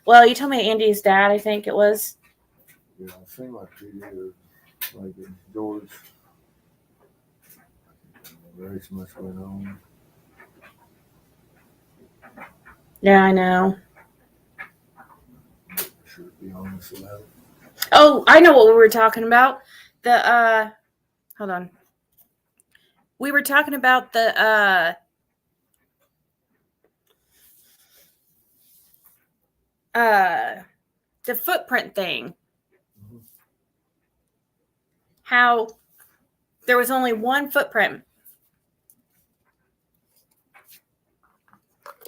You told me Andy's dad, I think it was. Yeah, it seemed like 2 years. Like George. Very much went on. Yeah, I know. Should be honest about it. Oh, I know what we were talking about. Hold on. We were talking about the footprint thing. Mm-hmm. How there was only one footprint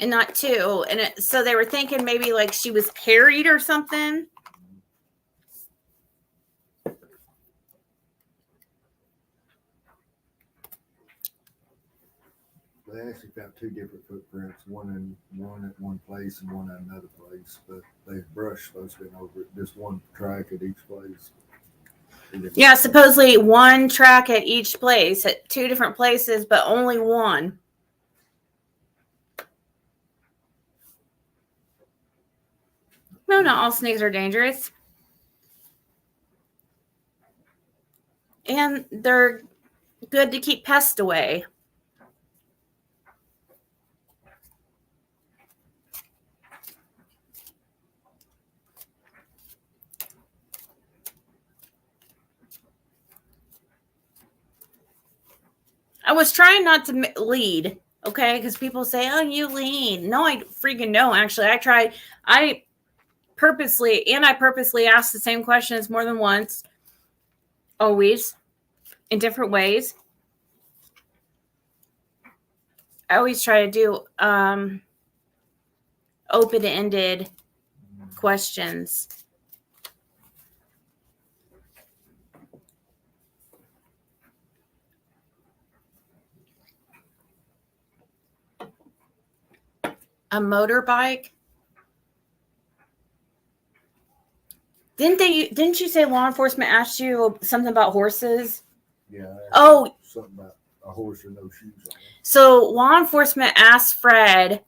and not two. And so they were thinking maybe like she was carried or something. They actually found 2 different footprints, one at one place and one at another place, but they brushed supposed to be over it, just one track at each place. Yeah, supposedly one track at each place at 2 different places, but only one. No, not all snakes are dangerous. And they're good to keep pests away. I was trying not to lead, okay? Because people say, oh, you lead. No, I freaking don't, actually. I purposely asked the same questions more than once. Always. In different ways. I always try to do open-ended questions. A motorbike? Didn't you say law enforcement asked you something about horses? Yeah. Oh. Something about a horse with no shoes on it. So law enforcement asked Fred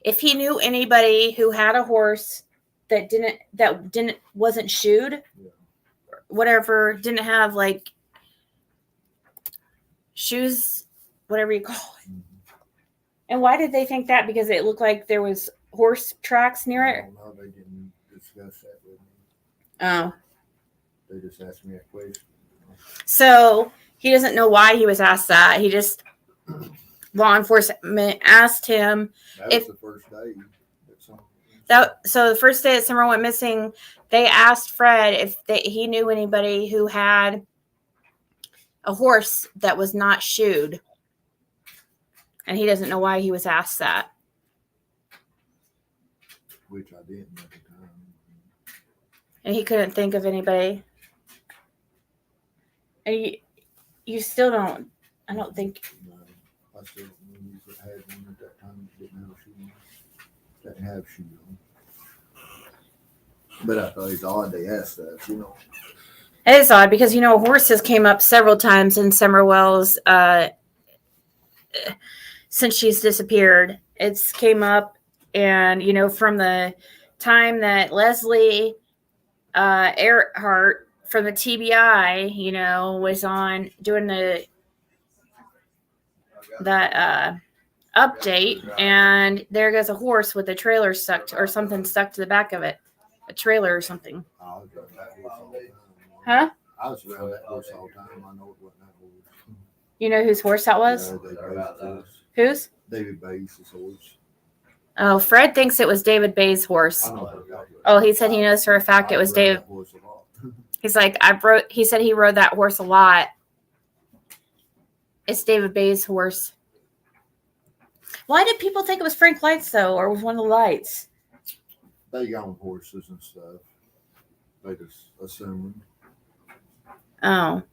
if he knew anybody who had a horse that wasn't shoed, yeah. Whatever, didn't have like shoes, whatever you call it. Mm-hmm. And why did they think that? Because it looked like there was horse tracks near it? I don't know. They didn't discuss that with me. Oh. They just asked me a question. So he doesn't know why he was asked that. He just, law enforcement asked him. That was the first day that So the first day that Summer went missing, they asked Fred if he knew anybody who had a horse that was not shoed. And he doesn't know why he was asked that. Which I didn't at the time. And he couldn't think of anybody. And you still don't, I don't think. No, I still had one at that time that didn't have a shoe on. Didn't have shoes on. But I thought it's odd they asked that, you know. It is odd because, you know, horses came up several times in Summerwell's since she's disappeared. It's came up, and, you know, from the time that Leslie Earhart from the TBI, you know, was on doing that update, and there goes a horse with a trailer stuck to, or something stuck to the back of it, a trailer or something. I was around that horse all the time. Huh? I was around that horse all the time. I know it wasn't that horse. You know whose horse that was? Yeah, David Bay's horse. Whose? David Bay's horse. Oh, Fred thinks it was David Bay's horse. I know for a fact. Oh, he said he knows for a fact it was David. He's like, he said he rode that horse a lot. It's David Bay's horse. Why did people think it was Frank Lights, though, or was one of the lights? They own horses and stuff. They just assumed. Oh.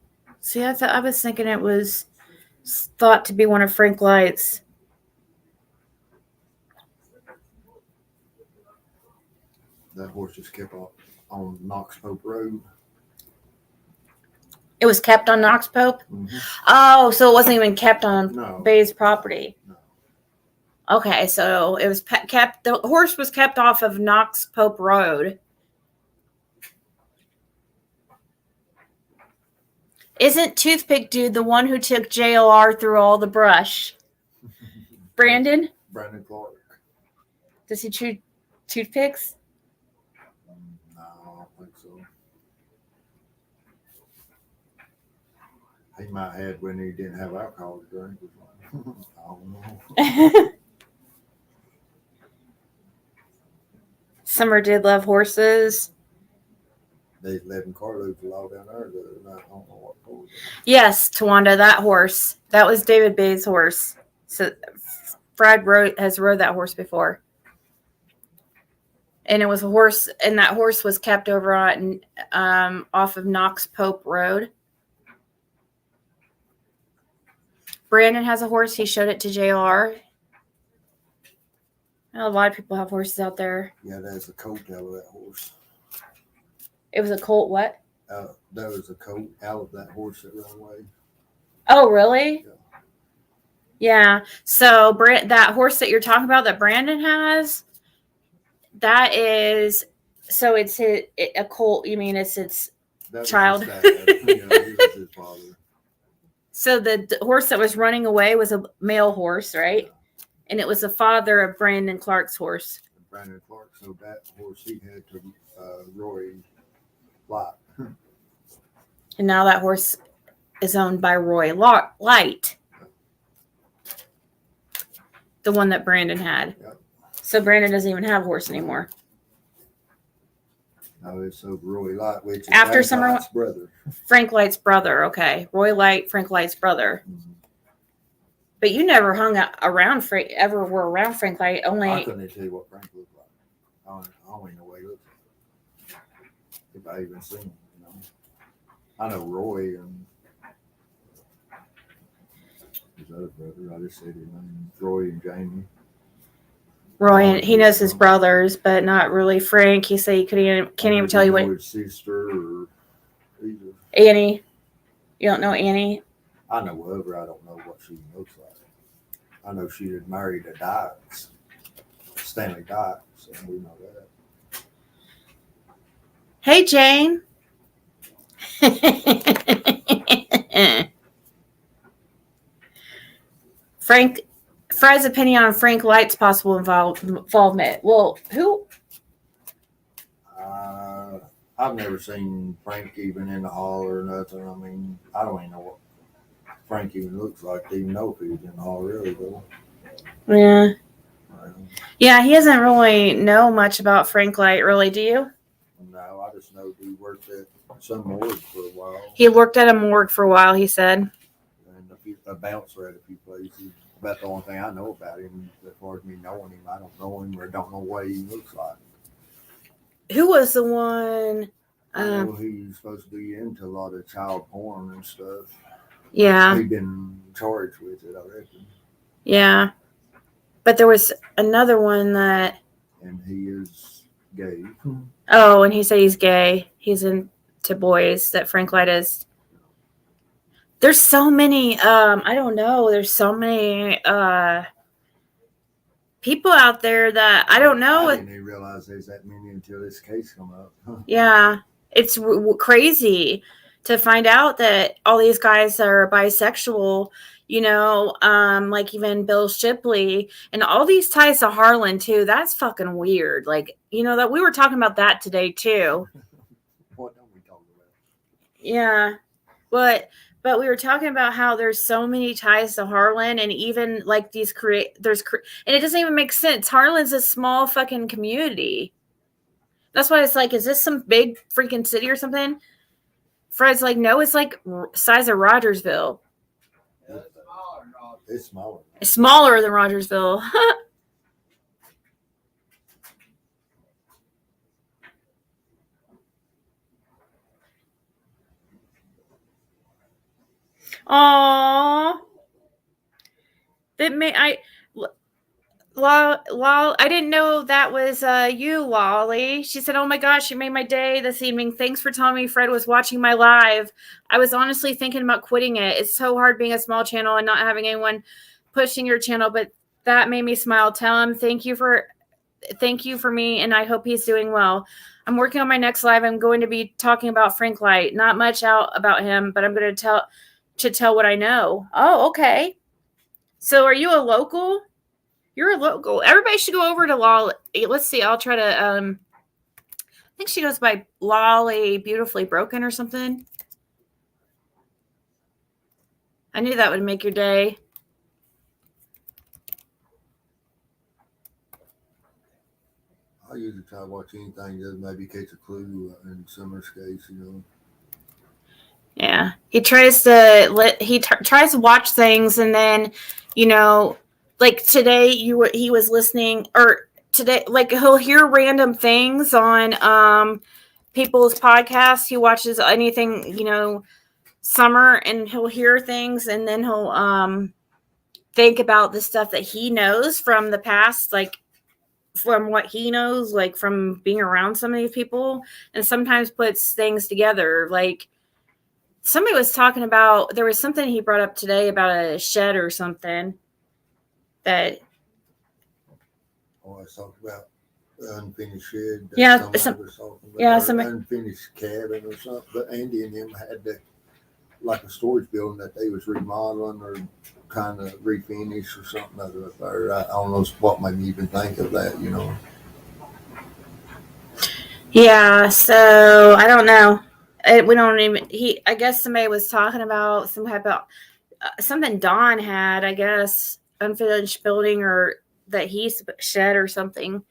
See, I was thinking it was thought to be one of Frank Lights. That horse just kept on Knox Pope Road. It was kept on Knox Pope? Mm-hmm. Oh, so it wasn't even kept on No. Bay's property. No. Okay, so it was kept. The horse was kept off of Knox Pope Road. Isn't Toothpick Dude the one who took JLR through all the brush? Brandon? Brandon Clark. Does he chew toothpicks? No, I don't think so. He might have when he didn't have alcohol to drink. I don't know. Summer did love horses. They let him carloads a lot down there. I don't know what for. Yes, Tawanda, that horse. That was David Bay's horse. So Fred has rode that horse before. And it was a horse, and that horse was kept over on off of Knox Pope Road. Brandon has a horse. He showed it to JR. A lot of people have horses out there. Yeah, there's a coat out of that horse. It was a colt, what? There was a coat out of that horse that ran away. Oh, really? Yeah. Yeah. So that horse that you're talking about that Brandon has, that is, so it's a colt. You mean it's its That child? Was his dad. Yeah, he was his father. So the horse that was running away was a male horse, right? And it was the father of Brandon Clark's horse. Brandon Clark, so that horse he had to Roy Light. And now that horse is owned by Roy Light. The one that Brandon had. Yep. So Brandon doesn't even have a horse anymore. No, it's Roy Light, which is After Frank Summer- Light's brother. Frank Light's brother, okay. Roy Light, Frank Light's brother. Mm-hmm. But you never hung out around Frank, ever were around Frank Light, I only... couldn't tell you what Frank looked like. I don't even know what he looked like. If I even seen him, you know. I know Roy and his other brother. I just said his name. Roy and Jamie. Roy, and he knows his brothers, but not really Frank. He said he can't even tell you what... His sister or either. Annie. You don't know Annie? I know of her. I don't know what she looks like. I know she had married a Dykes, Stanley Dykes, and we know that. Hey, Jane. Fred's opinion on Frank Light's possible involvement. Well, who? I've never seen Frank even in the hall or nothing. I mean, I don't even know what Frank even looks like to even know if he was in the hall really, though. Yeah. Yeah, he doesn't really know much about Frank Light, really, do you? No, I just know he worked at some morgue for a while. He worked at a morgue for a while, he said. And a bouncer at a few places. About the only thing I know about him. As far as me knowing him, I don't know him or don't know what he looks like. Who was the one? I know he's supposed to be into a lot of child porn and stuff. Yeah. He's been charged with it, I reckon. Yeah. But there was another one that. And he is gay. Oh, and he said he's gay. He's into boys, that Frank Light is. There's so many, I don't know. There's so many people out there that I don't know. I didn't even realize there's that many until this case come up. Yeah. It's crazy to find out that all these guys are bisexual, you know, like even Bill Shipley and all these ties to Harlan too. That's fucking weird. Like, you know, that we were talking about that today too. What don't we talk about? Yeah. But we were talking about how there's so many ties to Harlan, and even like these and it doesn't even make sense. Harlan's a small fucking community. That's why it's like, is this some big freaking city or something? Fred's like, no, it's like size of Rogersville. It's smaller. It's smaller than Rogersville. Aww. I didn't know that was you, Lolly. She said, oh my gosh, you made my day this evening. Thanks for telling me Fred was watching my live. I was honestly thinking about quitting it. It's so hard being a small channel and not having anyone pushing your channel, but that made me smile. Tell him thank you for me, and I hope he's doing well. I'm working on my next live. I'm going to be talking about Frank Light. Not much out about him, but I'm going to tell what I know. Oh, okay. So are you a local? You're a local. Everybody should go over to Lolly. Let's see. I'll try to. I think she goes by Lolly Beautifully Broken or something. I knew that would make your day. I usually try to watch anything that maybe catch a clue in Summer's case, you know. Yeah, he tries to tries to watch things, and then, you know, like today he was listening, or today, like he'll hear random things on people's podcasts. He watches anything, you know, Summer, and he'll hear things, and then he'll think about the stuff that he knows from the past, like from what he knows, like from being around some of these people, and sometimes puts things together. Like somebody was talking about, there was something he brought up today about a shed or something that. Oh, I talked about unfinished shed. Yeah, unfinished cabin or something. But Andy and them had like a storage building that they was remodeling or kind of refinish or something other there. I don't know what made me even think of that, you know. Yeah, so I don't know. We don't even. I guess somebody was talking about something Don had. I guess unfinished building, or that he shed or something.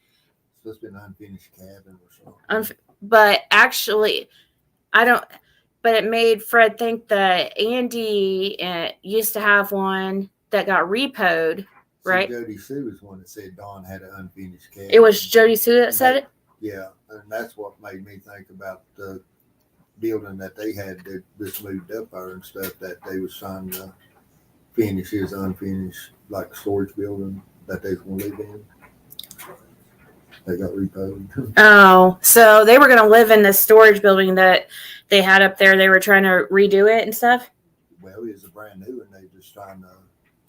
So it's been an unfinished cabin or something. But actually, I don't. But it made Fred think that Andy used to have one that got repoed, right? Jody Sue was one that said Don had an unfinished cabin. It was Jody Sue that said it? Yeah, and that's what made me think about the building that they had that just moved up there and stuff, that they was trying to finish his unfinished, like storage building that they was going to live in. They got repoed. Oh, so they were going to live in the storage building that they had up there. They were trying to redo it and stuff? Well, it's a brand new, and they just trying to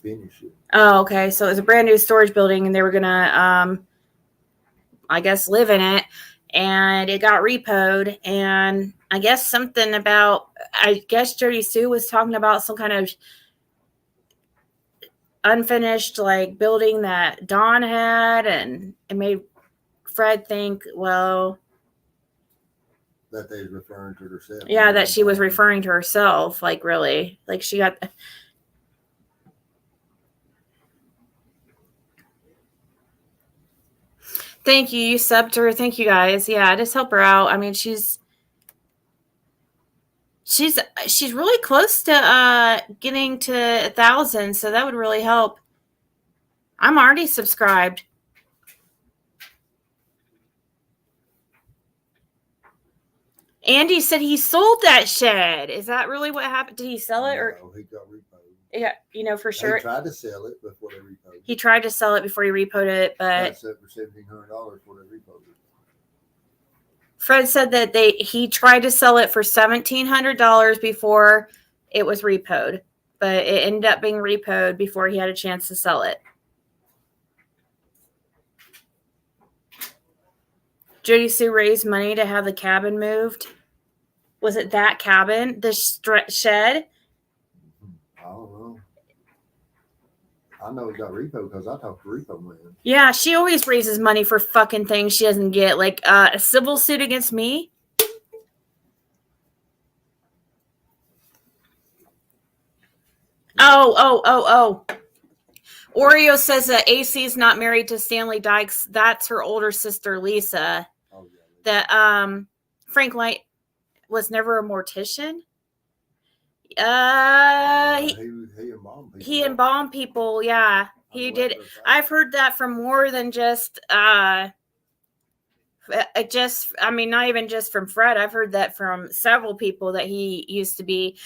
finish it. Oh, okay. So it was a brand new storage building, and they were going to, I guess, live in it. And it got repoed. And I guess something about, I guess Jody Sue was talking about some kind of unfinished, like, building that Dawn had. And it made Fred think, well, that they was referring to herself. Yeah, that she was referring to herself, like really. Like she got. Thank you. You subbed her. Thank you guys. Yeah, just help her out. I mean, she's really close to getting to 1,000, so that would really help. I'm already subscribed. Andy said he sold that shed. Is that really what happened? Did he sell it, or No, he got repoed. yeah, you know for sure? He tried to sell it before they repoed. He tried to sell it before he repoed it, but That's up for $1,700 before they repoed it. Fred said that he tried to sell it for $1,700 before it was repoed, but it ended up being repoed before he had a chance to sell it. Jody Sue raised money to have the cabin moved. Was it that cabin? The shed? I don't know. I know it got repo because I talked to repo man. Yeah, she always raises money for fucking things she doesn't get. Like a civil suit against me. Oh. Oreo says that AC is not married to Stanley Dykes. That's her older sister, Lisa. Oh, yeah. That Frank Light was never a mortician. He embalmed people. He embalmed people, yeah. He did. I've heard that from more than just not even just from Fred. I've heard that from several people that he used to be,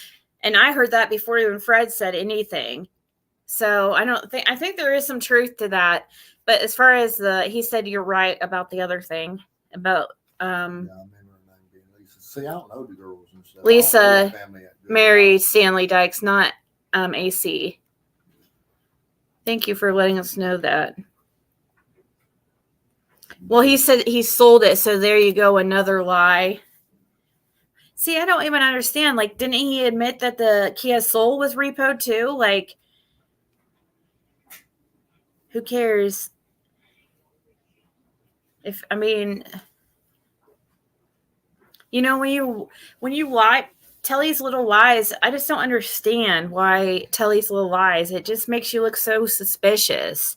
and I heard that before even Fred said anything. So I think there is some truth to that. But as far as he said you're right about the other thing about Yeah, I remember her name being Lisa. See, I don't know the girls and stuff. Lisa married Stanley Dykes, not AC. Thank you for letting us know that. Well, he said he sold it, so there you go, another lie. See, I don't even understand. Like, didn't he admit that the Kia Soul was repoed too? Like, who cares? When you lie, tell these little lies. I just don't understand why tell these little lies. It just makes you look so suspicious.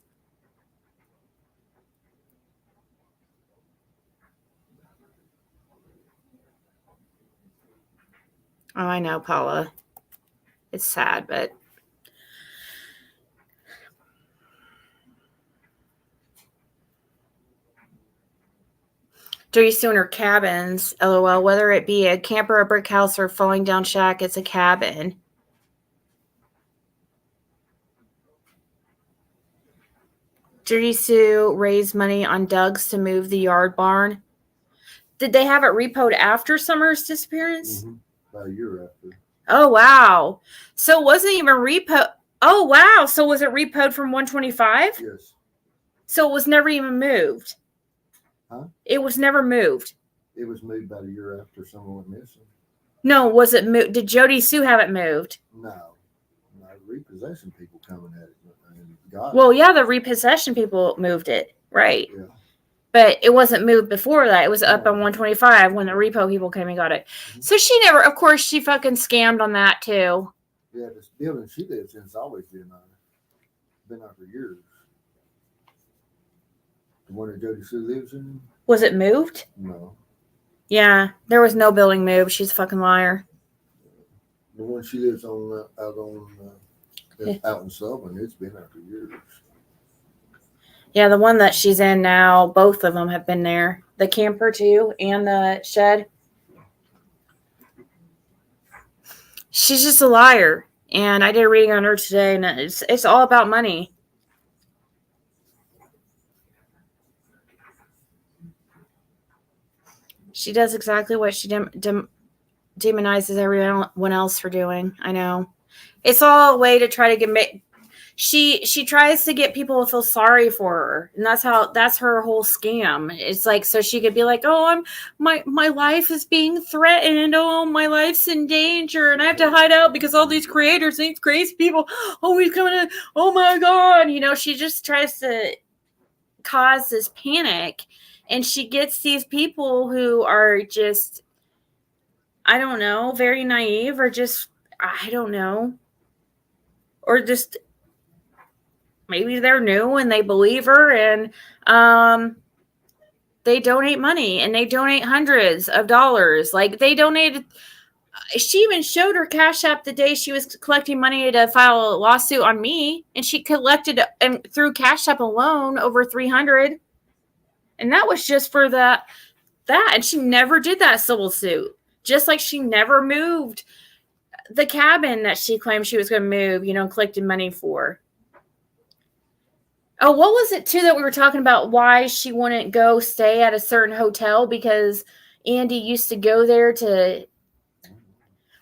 Oh, I know, Paula. It's sad, but Jody Sue in her cabins, LOL. Whether it be a camper, a brick house, or a falling down shack, it's a cabin. Jody Sue raised money on Doug's to move the yard barn. Did they have it repoed after Summer's disappearance? Mm-hmm. About a year after. Oh, wow. So it wasn't even repo. Oh, wow. So was it repoed from 125? Yes. So it was never even moved. Huh? It was never moved. It was moved about a year after someone went missing. No, was it moved? Did Jody Sue have it moved? No, repossession people coming at it. And well, yeah, the repossession people moved it, right? Yeah. But it wasn't moved before that. It was up on 125 when the repo people came and got it. Mm-hmm. So she never, of course, she fucking scammed on that too. Yeah, this building she lives in has always been there for years. The one that Jody Sue lives in. Was it moved? No. Yeah, there was no building moved. She's a fucking liar. The one she lives on out in Southern, it's been there for years. Yeah, the one that she's in now, both of them have been there. The camper too, and the shed. She's just a liar. And I did a reading on her today, and it's all about money. She does exactly what she demonizes everyone else for doing. I know. It's all a way to try to get... She tries to get people to feel sorry for her, and that's her whole scam. It's like so she could be like, "Oh, my life is being threatened. Oh, my life's in danger, and I have to hide out because all these creators, these crazy people, always coming in. Oh my god!" She just tries to cause this panic, and she gets these people who are just, I don't know, very naive, or just I don't know, or just. Maybe they're new and they believe her, and they donate money, and they donate hundreds of dollars. Like, they donated. She even showed her Cash App the day she was collecting money to file a lawsuit on me, and she collected through Cash App alone over $300, and that was just for that. And she never did that civil suit. Just like she never moved the cabin that she claimed she was going to move, collected money for. Oh, what was it too that we were talking about? Why she wouldn't go stay at a certain hotel because Andy used to go there to.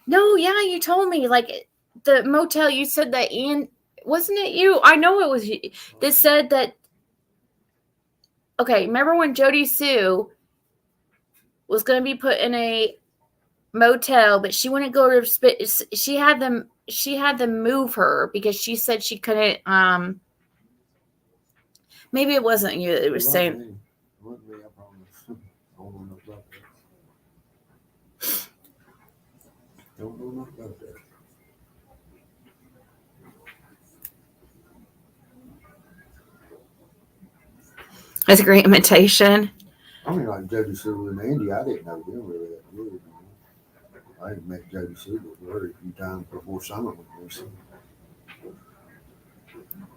No, yeah, you told me like the motel. You said that, and wasn't it you? I know it was you that said that. Okay, remember when Jody Sue was going to be put in a motel, but she wouldn't go to. She had them move her because she said she couldn't. Maybe it wasn't you that was saying. It wasn't me, I promise. I don't know nothing about that. Don't know nothing about that. That's a great imitation. I mean, like Jody Sue and Andy, I didn't know them really that good. You know? I had met Jody Sue before a few times before Summer went missing.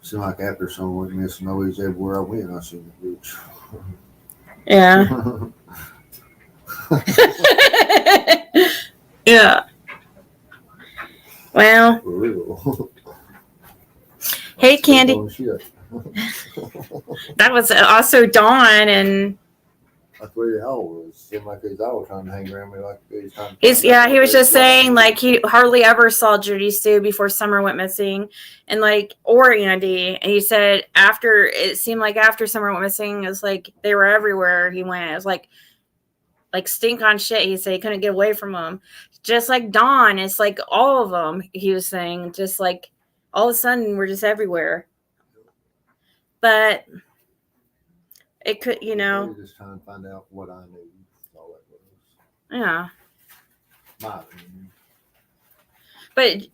Seemed like after Summer went missing, always everywhere I went, I seen the bitch. Yeah. Yeah. Well. For real. Hey, Candy. That was also Dawn, and that's where they all was. Seemed like they all trying to hang around me like these times. He was just saying like he hardly ever saw Jody Sue before Summer went missing, and or Andy. And he said it seemed like after Summer went missing, it was like they were everywhere he went. It was like stink on shit. He said he couldn't get away from them. Just like Dawn, it's like all of them. He was saying just like all of a sudden we're just everywhere. But it could, Just trying to find out what I knew. All that was. Yeah. My opinion. But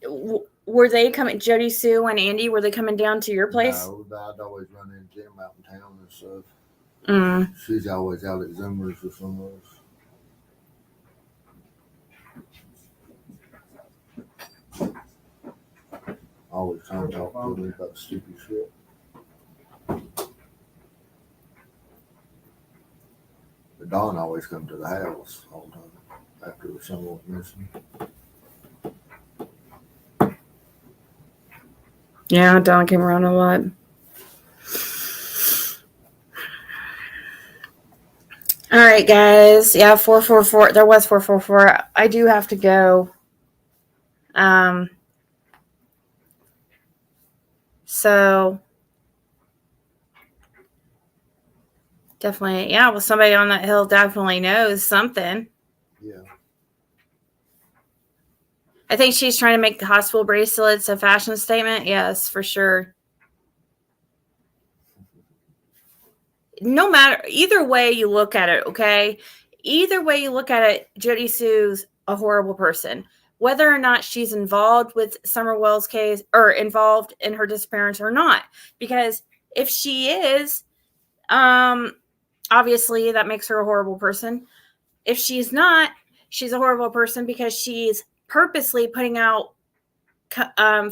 were they coming, Jody Sue and Andy, were they coming down to your place? No, I'd always run into them out in town and stuff. Mm. She's always out at Zoomers or somewhere else. Always trying to talk to me about stupid shit. But Dawn always come to the house all the time after someone went missing. Yeah, Dawn came around a lot. All right, guys. Yeah, 444. There was 444. I do have to go. So definitely, yeah. Well, somebody on that hill definitely knows something. Yeah. I think she's trying to make the hospital bracelets a fashion statement. Yes, for sure. No matter, either way you look at it, okay? Either way you look at it, Jody Sue's a horrible person. Whether or not she's involved with Summer Wells' case or involved in her disappearance or not. Because if she is, obviously that makes her a horrible person. If she's not, she's a horrible person because she's purposely putting out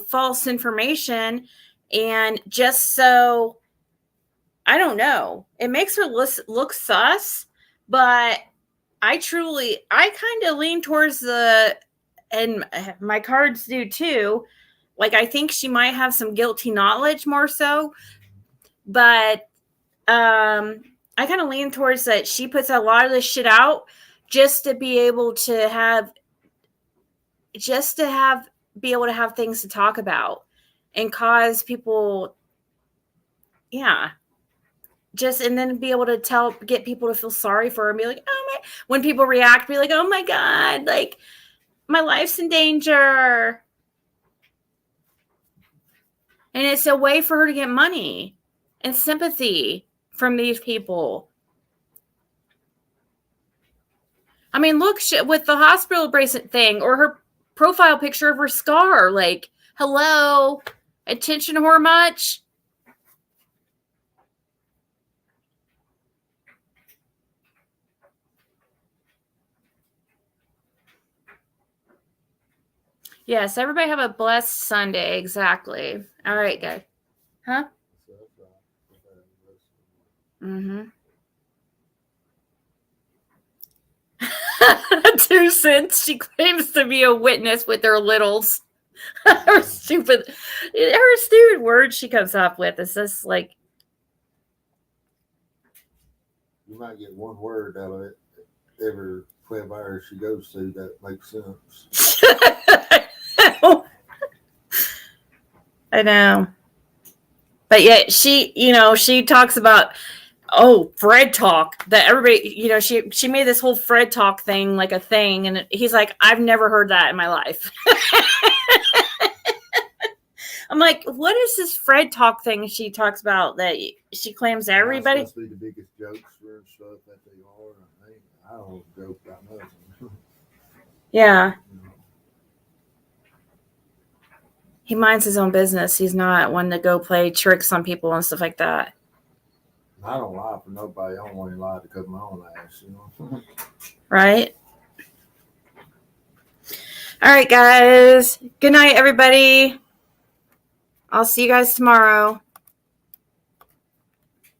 false information, and just so, I don't know, it makes her look sus, but I kind of lean towards and my cards do too, like I think she might have some guilty knowledge more so, but I kind of lean towards that she puts a lot of this shit out just to be able to be able to have things to talk about and cause people, yeah, just, and then be able to get people to feel sorry for her and be like, oh my, when people react, be like, oh my God, like my life's in danger. And it's a way for her to get money and sympathy from these people. I mean, look, with the hospital bracelet thing or her profile picture of her scar, like, hello, attention whore much? Yes, everybody have a blessed Sunday. Exactly. All right, guys. Huh? Mm-hmm. 2 cents. She claims to be a witness with her littles. her stupid words she comes up with is just like, You might get one word out of it every 12 hours she goes through that makes sense. I know. But yet she talks about, Fred talk, that everybody, she made this whole Fred talk thing like a thing, and he's like, I've never heard that in my life. I'm like, what is this Fred talk thing she talks about that she claims everybody? That's supposed to be the biggest jokester and stuff that they are. I don't joke about nothing. Yeah. He minds his own business. He's not one to go play tricks on people and stuff like that. I don't lie for nobody. I don't want to lie to cut my own ass, Right? All right, guys. Good night, everybody. I'll see you guys tomorrow.